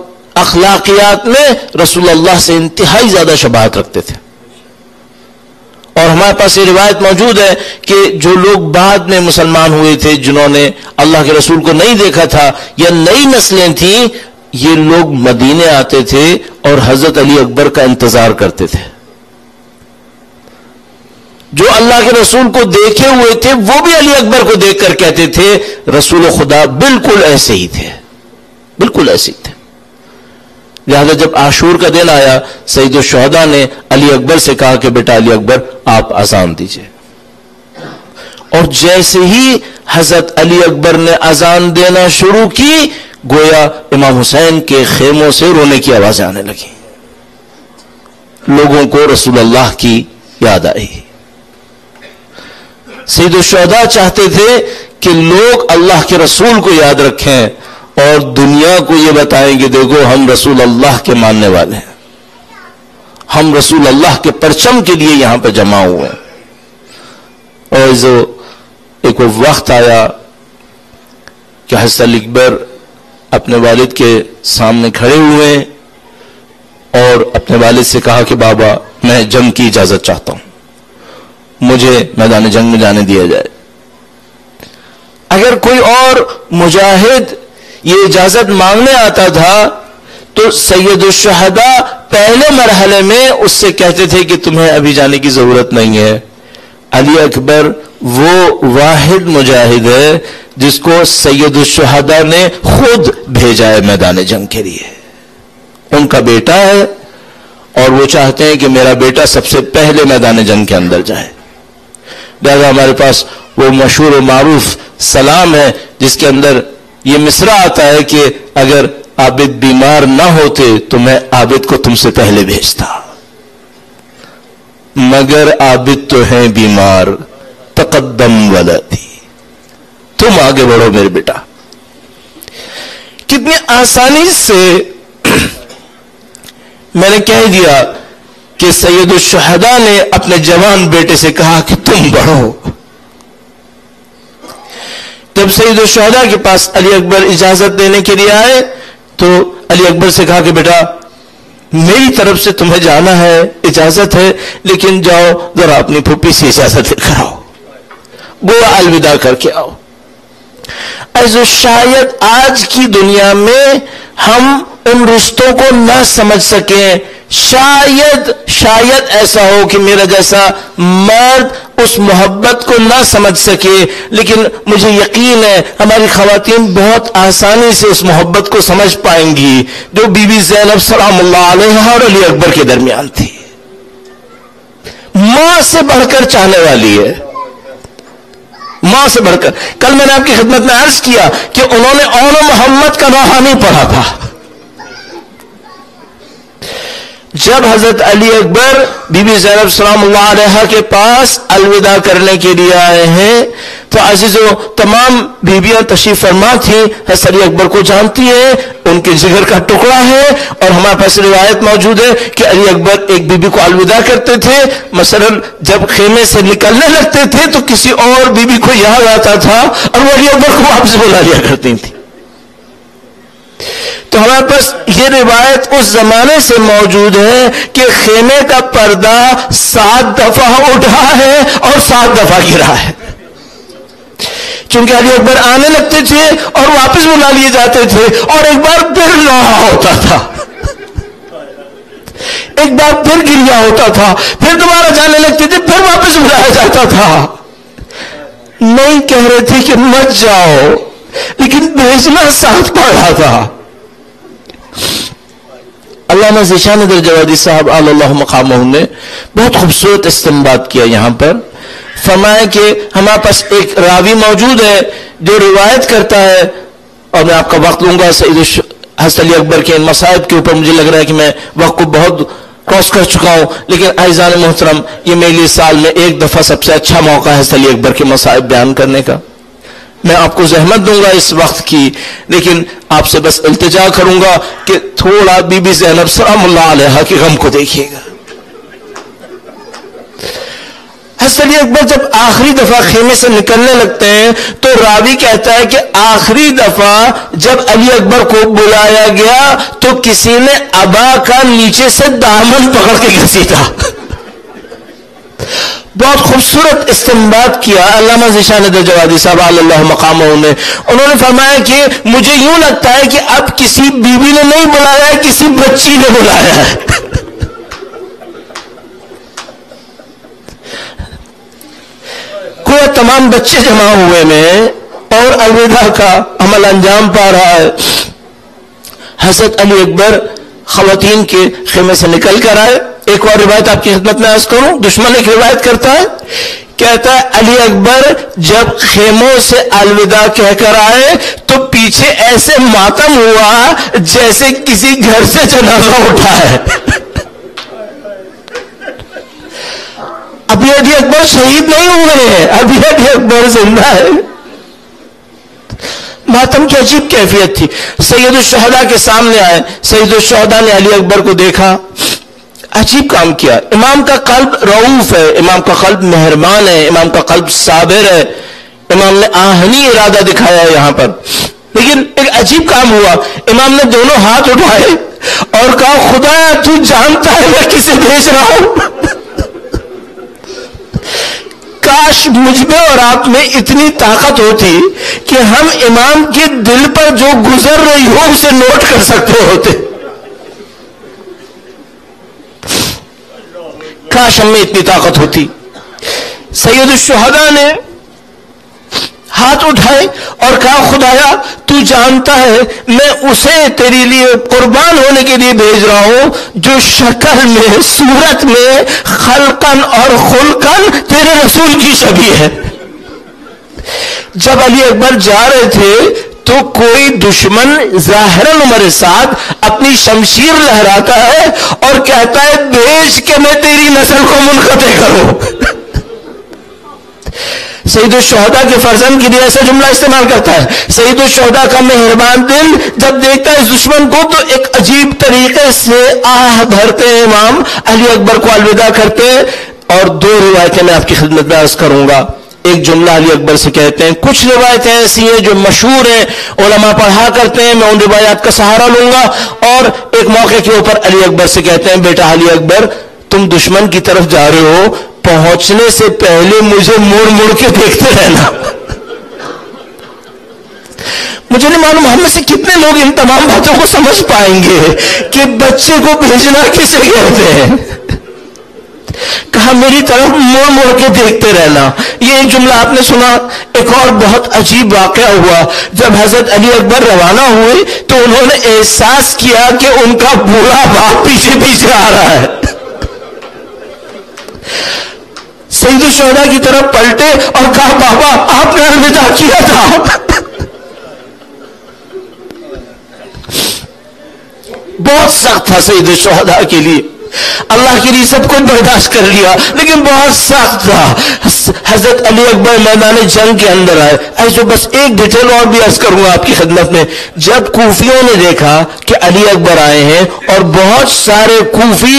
اخلاقیات میں رسول اللہ سے انتہائی زیادہ شباہت رکھتے تھے. اور ہمارے پاس یہ روایت موجود ہے کہ جو لوگ بعد میں مسلمان ہوئے تھے, جنہوں نے اللہ کے رسول کو نہیں دیکھا تھا یا نئی نسلیں تھیں, یہ لوگ مدینے آتے تھے اور حضرت علی اکبر کا انتظار کرتے تھے. جو اللہ کے رسول کو دیکھے ہوئے تھے وہ بھی علی اکبر کو دیکھ کر کہتے تھے رسول خدا بالکل ایسے ہی تھے, بالکل ایسے ہی تھے. لہذا جب عاشور کا دن آیا سید الشہداء نے علی اکبر سے کہا کہ بیٹا علی اکبر آپ اذان دیجئے. اور جیسے ہی حضرت علی اکبر نے اذان دینا شروع کی گویا امام حسین کے خیموں سے رونے کی آوازیں آنے لگیں. لوگوں کو رسول اللہ کی یاد آئی. سید الشہداء چاہتے تھے کہ لوگ اللہ کے رسول کو یاد رکھیں اور دنیا کو یہ بتائیں کہ دیکھو ہم رسول اللہ کے ماننے والے ہیں, ہم رسول اللہ کے پرچم کے لیے یہاں پہ جمع ہوئے ہیں. اور جو ایک وقت آیا کہ حضرت علی اکبر اپنے والد کے سامنے کھڑے ہوئے اور اپنے والد سے کہا کہ بابا میں جنگ کی اجازت چاہتا ہوں, مجھے میدان جنگ میں جانے دیا جائے. اگر کوئی اور مجاہد یہ اجازت مانگنے آتا تھا تو سید الشہداء پہلے مرحلے میں اس سے کہتے تھے کہ تمہیں ابھی جانے کی ضرورت نہیں ہے. علی اکبر وہ واحد مجاہد ہے جس کو سید الشہداء نے خود بھیجا ہے میدان جنگ کے لیے. ان کا بیٹا ہے اور وہ چاہتے ہیں کہ میرا بیٹا سب سے پہلے میدان جنگ کے اندر جائے. لہذا ہمارے پاس وہ مشہور و معروف سلام ہے جس کے اندر یہ مصرع آتا ہے کہ اگر عابد بیمار نہ ہوتے تو میں عابد کو تم سے پہلے بھیجتا, مگر عابد تو ہیں بیمار, تقدم ولدی, تم آگے بڑھو میرے بیٹا. کتنی آسانی سے میں نے کہہ دیا کہ سید الشہداء نے اپنے جوان بیٹے سے کہا کہ تم بڑھو. جب سید الشہداء کے پاس علی اکبر اجازت دینے کے لیے آئے تو علی اکبر سے کہا کہ بیٹا میری طرف سے تمہیں جانا ہے, اجازت ہے, لیکن جاؤ ذرا اپنی پھوپھی سے اجازت لے کر آؤ, گویا الوداع کر کے آؤ. ایسو شاید آج کی دنیا میں ہم ان رشتوں کو نہ سمجھ سکیں. شاید ایسا ہو کہ میرا جیسا مرد اس محبت کو نہ سمجھ سکے, لیکن مجھے یقین ہے ہماری خواتین بہت آسانی سے اس محبت کو سمجھ پائیں گی جو بی بی زینب سلام اللہ علیہا اور علی اکبر کے درمیان تھی. ماں سے بڑھ کر چاہنے والی ہے, ماں سے بڑھ کر. کل میں نے آپ کی خدمت میں عرض کیا کہ انہوں نے اون محمد کا روحانی پڑھا تھا. جب حضرت علی اکبر بی بی زینب سلام اللہ علیہا کے پاس الوداع کرنے کے لیے آئے ہیں تو عزیزو تمام بیویاں تشریف فرما تھیں. حضرت علی اکبر کو جانتی ہیں, ان کے جگر کا ٹکڑا ہے, اور ہمارے پاس روایت موجود ہے کہ علی اکبر ایک بیوی کو الوداع کرتے تھے. مثلا جب خیمے سے نکلنے لگتے تھے تو کسی اور بیوی کو یاد آتا تھا اور وہ علی اکبر کو واپس بلا لیا کرتی تھی. تو ہمارے پاس یہ روایت اس زمانے سے موجود ہے کہ خیمے کا پردہ 7 دفعہ اٹھا ہے اور 7 دفعہ گرا ہے. چونکہ علی اکبر آنے لگتے تھے اور واپس بلا لیے جاتے تھے, اور ایک بار پھر لوہا ہوتا تھا, ایک بار پھر گریا ہوتا تھا, پھر دوبارہ جانے لگتے تھے, پھر واپس بلایا جاتا تھا. نہیں کہہ رہے تھے کہ مت جاؤ, لیکن بھیجنا ساتھ پڑ رہا تھا. علامہ ذیشان درجوادی صاحب اعلی اللہ مقامہ نے بہت خوبصورت استنباط کیا یہاں پر. فرمایا کہ ہمارے پاس ایک راوی موجود ہے جو روایت کرتا ہے, اور میں آپ کا وقت لوں گا سید حضرت علی اکبر کے ان مصائب کے اوپر. مجھے لگ رہا ہے کہ میں وقت کو بہت کراس کر چکا ہوں, لیکن عزیزان محترم یہ میرے لیے سال میں ایک دفعہ سب سے اچھا موقع ہے حضرت علی اکبر کے مصائب بیان کرنے کا. میں آپ کو زحمت دوں گا اس وقت کی, لیکن آپ سے بس التجا کروں گا کہ تھوڑا بی بی زینب سلام اللہ علیہا کے غم کو دیکھیے گا. حضرت علی اکبر جب آخری دفعہ خیمے سے نکلنے لگتے ہیں تو راوی کہتا ہے کہ آخری دفعہ جب علی اکبر کو بلایا گیا تو کسی نے ابا کا نیچے سے دامن پکڑ کے گھسیٹا. بہت خوبصورت استنباط کیا علامہ ذیشان درجوادی صاحب علی اللہ مقامہ نے. انہوں نے فرمایا کہ مجھے یوں لگتا ہے کہ اب کسی بیوی نے نہیں بلایا ہے, کسی بچی نے بلایا ہے. کوئی تمام بچے جمع ہوئے میں اور الوداع کا عمل انجام پا رہا ہے. حضرت علی اکبر خواتین کے خیمے سے نکل کر آئے. ایک اور روایت آپ کی خدمت میں عرض کروں. دشمن ایک روایت کرتا ہے, کہتا ہے علی اکبر جب خیموں سے الوداع کہہ کر آئے تو پیچھے ایسے ماتم ہوا جیسے کسی گھر سے جنازہ اٹھا ہے. ابھی علی اکبر شہید نہیں ہوئے ہیں, ابھی علی اکبر زندہ ہے. ماتم کی عجیب کیفیت تھی. سید الشہداء کے سامنے آئے. سید الشہداء نے علی اکبر کو دیکھا, عجیب کام کیا. امام کا قلب رؤوف ہے, امام کا قلب مہربان ہے, امام کا قلب صابر ہے. امام نے آہنی ارادہ دکھایا یہاں پر, لیکن ایک عجیب کام ہوا. امام نے دونوں ہاتھ اٹھائے اور کہا خدایا تو جانتا ہے میں کسے بھیج رہا ہوں. کاش مجھ میں اور آپ میں اتنی طاقت ہوتی کہ ہم امام کے دل پر جو گزر رہی ہو اسے نوٹ کر سکتے ہوتے. کاش ہم میں اتنی طاقت ہوتی. سید الشہداء نے ہاتھ اٹھائے اور کہا خدایا تو جانتا ہے میں اسے تیرے لیے قربان ہونے کے لیے بھیج رہا ہوں جو شکل میں, صورت میں, خلقن اور خلقن تیرے رسول کی شبیہ ہے. جب علی اکبر جا رہے تھے تو کوئی دشمن ظاہراً عمر ساتھ اپنی شمشیر لہراتا ہے اور کہتا ہے بھیج کے میں تیری نسل کو منقطع کروں. سید الشہداء کے فرزند کے لیے ایسا جملہ استعمال کرتا ہے. سید الشہداء کا مہربان دل جب دیکھتا ہے اس دشمن کو تو ایک عجیب طریقے سے آہ بھرتے امام علی اکبر کو الوداع کرتے. اور 2 روایتیں میں آپ کی خدمت میں عرض کروں گا. ایک جملہ علی اکبر سے کہتے ہیں, کچھ روایتیں ایسی ہیں جو مشہور ہیں, علماء پڑھا کرتے ہیں, میں ان روایات کا سہارا لوں گا. اور ایک موقع کے اوپر علی اکبر سے کہتے ہیں بیٹا علی اکبر تم دشمن کی طرف جا رہے ہو, پہنچنے سے پہلے مجھے مڑ مڑ کے دیکھتے رہنا. مجھے نہیں معلوم ہم میں سے کتنے لوگ ان تمام باتوں کو سمجھ پائیں گے کہ بچے کو بھیجنا کسے کہتے ہیں. کہا میری طرف مڑ مڑ کے دیکھتے رہنا. یہ ایک جملہ آپ نے سنا. ایک اور بہت عجیب واقعہ ہوا. جب حضرت علی اکبر روانہ ہوئے تو انہوں نے احساس کیا کہ ان کا بوڑھا باپ پیچھے پیچھے آ رہا ہے. سید الشہداء کی طرف پلٹے اور کہا بابا آپ نے الوداع کیا تھا. بہت سخت تھا سید الشہداء کے لیے. اللہ کے لیے سب کچھ برداشت کر لیا لیکن بہت سخت تھا. حضرت علی اکبر میدان جنگ کے اندر آئے. ایسے بس ایک ڈیٹیل اور بھی عرض کروں گا آپ کی خدمت میں. جب کوفیوں نے دیکھا کہ علی اکبر آئے ہیں اور بہت سارے کوفی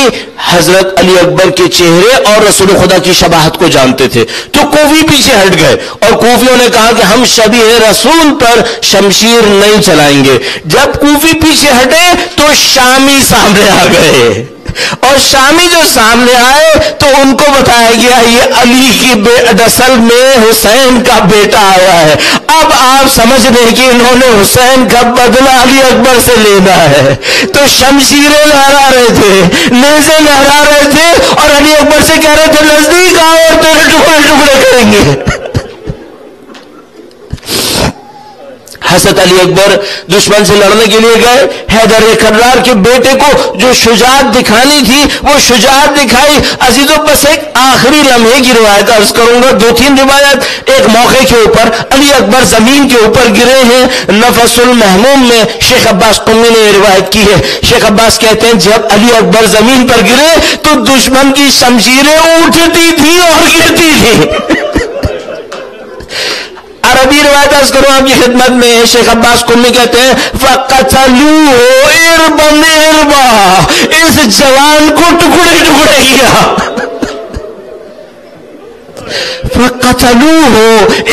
حضرت علی اکبر کے چہرے اور رسول خدا کی شباہت کو جانتے تھے تو کوفی پیچھے ہٹ گئے اور کوفیوں نے کہا کہ ہم شبیہ رسول پر شمشیر نہیں چلائیں گے. جب کوفی پیچھے ہٹے تو شامی سامنے آ گئے اور شامی جو سامنے آئے تو ان کو بتایا گیا یہ علی کی اصل میں حسین کا بیٹا آیا ہے. اب آپ سمجھ رہے کہ انہوں نے حسین کا بدلہ علی اکبر سے لینا ہے. تو شمشیریں لہرا رہے تھے, نیزے لہرا رہے تھے اور علی اکبر سے کہہ رہے تھے نزدیک آؤ اور تیرے ٹکڑے ٹکڑے کریں گے. حضرت علی اکبر دشمن سے لڑنے کے لیے گئے. حیدر کرار کے بیٹے کو جو شجاعت دکھانی تھی وہ شجاعت دکھائی. عزیزوں بس ایک آخری لمحے کی روایت عرض کروں گا, 2-3 روایت. ایک موقع کے اوپر علی اکبر زمین کے اوپر گرے ہیں. نفس المحموم میں شیخ عباس قمی نے یہ روایت کی ہے. شیخ عباس کہتے ہیں جب علی اکبر زمین پر گرے تو دشمن کی شمشیریں اٹھتی تھی اور گرتی تھی. عربی روایت عرض کروں آپ کی خدمت میں. شیخ عباس قمی کہتے ہیں فَقَتَلُوهُ إِرْبًا إِرْبًا, اس جوان کو ٹکڑے ٹکڑے کیا. فَقَتَلُوهُ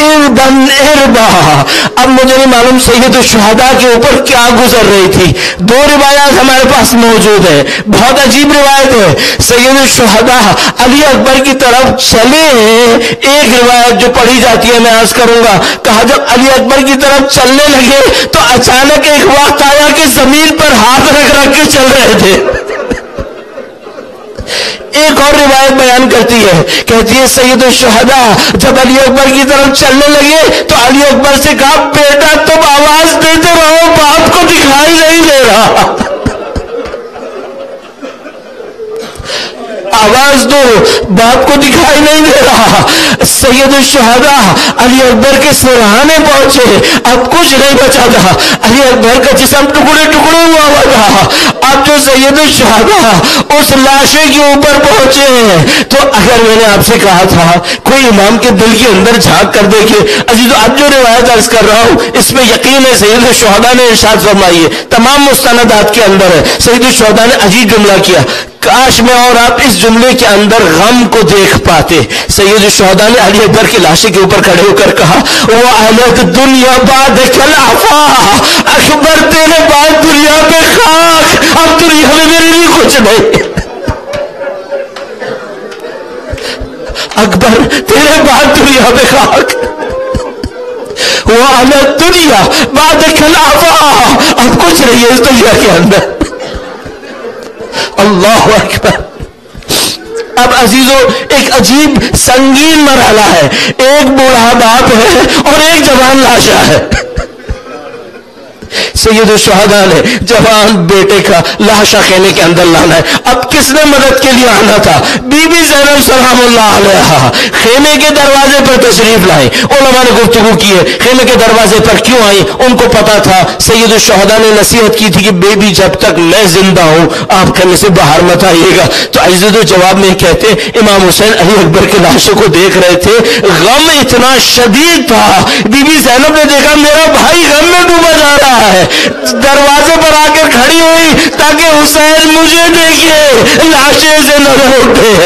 إِرْبًا إِرْبًا. اب مجھے نہیں معلوم سید الشہداء کے اوپر کیا گزر رہی تھی. 2 روایات ہمارے پاس موجود ہیں, بہت عجیب روایت ہے. سید الشہداء علی اکبر کی طرف چلے ہیں. ایک روایت جو پڑھی جاتی ہے میں عرض کروں گا, کہا جب علی اکبر کی طرف چلنے لگے تو اچانک ایک وقت آیا کہ زمین پر ہاتھ رکھ رکھ کے چل رہے تھے. ایک اور روایت بیان کرتی ہے, کہتی ہے سید الشہداء جب علی اکبر کی طرف چلنے لگے تو علی اکبر سے کہا بیٹا تم آواز دیتے رہو, باپ کو دکھائی نہیں دے رہا, آواز دو, باپ کو دکھائی نہیں دے رہا. سید الشہداء علی اکبر کے سرہانے پہنچے, اب کچھ نہیں بچا تھا. علی اکبر کا جسم ٹکڑے ٹکڑے ہوا تھا. اب جو سید الشہداء اس لاشے کے اوپر پہنچے ہیں تو اگر میں نے آپ سے کہا تھا کوئی امام کے دل کے اندر جھانک کر دیکھے. عزیزو اب جو روایت عرض کر رہا ہوں اس میں یقین ہے سید الشہداء نے ارشاد فرمائی ہے, تمام مستندات کے اندر ہے. سید الشہداء نے عجیب جملہ کیا, کاش میں اور آپ اس جملے کے اندر غم کو دیکھ پاتے. سید الشہداء نے علی اکبر کے لاشے کے اوپر کھڑے ہو کر کہا وَعَلَتْ دُنْيَا بَعْدَكَ الْعَفَا, اکبر تیرے بعد دنیا پہ خاک, اب دنیا میں میرے لیے کچھ نہیں. اکبر تیرے بعد دنیا پہ خاک, وَعَلَتْ دُنْيَا بَعْدَكَ الْعَفَا, اب کچھ نہیں ہے اس دنیا کے اندر. اللہ اکبر. اب عزیزو ایک عجیب سنگین مرحلہ ہے. ایک بوڑھا باپ ہے اور ایک جوان لاشا ہے. سید الشہداء نے جوان بیٹے کا لاشا خیمے کے اندر لانا ہے. اب کس نے مدد کے لیے آنا تھا؟ بی بی زینب سلام اللہ علیہا خیمے کے دروازے پر تشریف لائیں. علماء نے گفتگو کی ہے خیمے کے دروازے پر کیوں آئی. ان کو پتا تھا سید الشہداء نے نصیحت کی تھی کہ بیبی جب تک میں زندہ ہوں آپ خیمے سے باہر مت آئیے گا. تو عزیزو جواب میں کہتے امام حسین علی اکبر کے لاشوں کو دیکھ رہے تھے, غم اتنا شدید تھا. بی بی زینب نے دیکھا میرا بھائی غم میں ڈوبا جا رہا ہے, دروازے پر آ کر کھڑی ہوئی تاکہ حسین مجھے دیکھے, لاشے سے نہ اٹھے.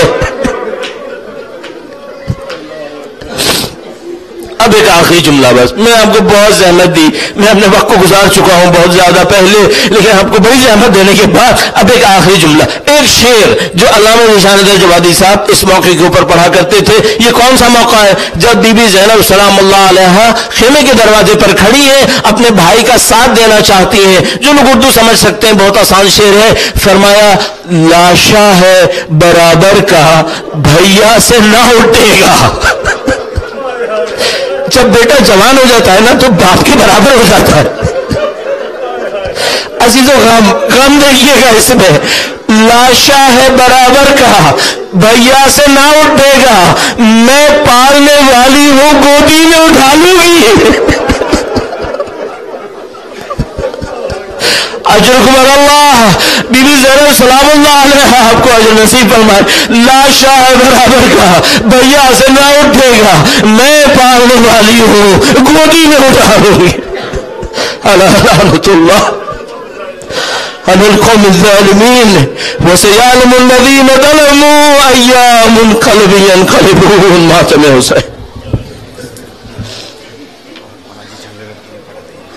اب ایک آخری جملہ بس, میں آپ کو بہت زحمت دی, میں اپنے وقت کو گزار چکا ہوں بہت زیادہ پہلے, لیکن آپ کو بڑی زحمت دینے کے بعد اب ایک آخری جملہ, ایک شعر جو علامہ ذیشان الجوادی صاحب اس موقع کے اوپر پڑھا کرتے تھے. یہ کون سا موقع ہے؟ جب بی بی زینب سلام اللہ علیہا خیمے کے دروازے پر کھڑی ہے, اپنے بھائی کا ساتھ دینا چاہتی ہیں. جو لوگ اردو سمجھ سکتے ہیں بہت آسان شعر ہے. فرمایا لاشا ہے برابر کا بھیا سے نہ اٹھے گا. جب بیٹا جوان ہو جاتا ہے نا تو باپ کے برابر ہو جاتا ہے. عزیزو غم دیکھیے گا اس میں. لاشا ہے برابر کا، بھیا سے نہ اٹھے گا، میں پالنے والی ہوں، گودی میں اٹھا لوں گی۔ اجرکم اللہ، بی بی زینب سلام اللہ علیہ آپ کو اجر نصیب فرمائے۔ لاشا ہے برابر کا، بھیا سے نہ اٹھے گا، میں پالنے والی ہوں، گودی میں اٹھا لوں گی۔ لعنت اللہ علی القوم الظالمین، وسیعلم الذین ظلموا أَيَّ منقلب ينقلبون۔ ماتم حسین۔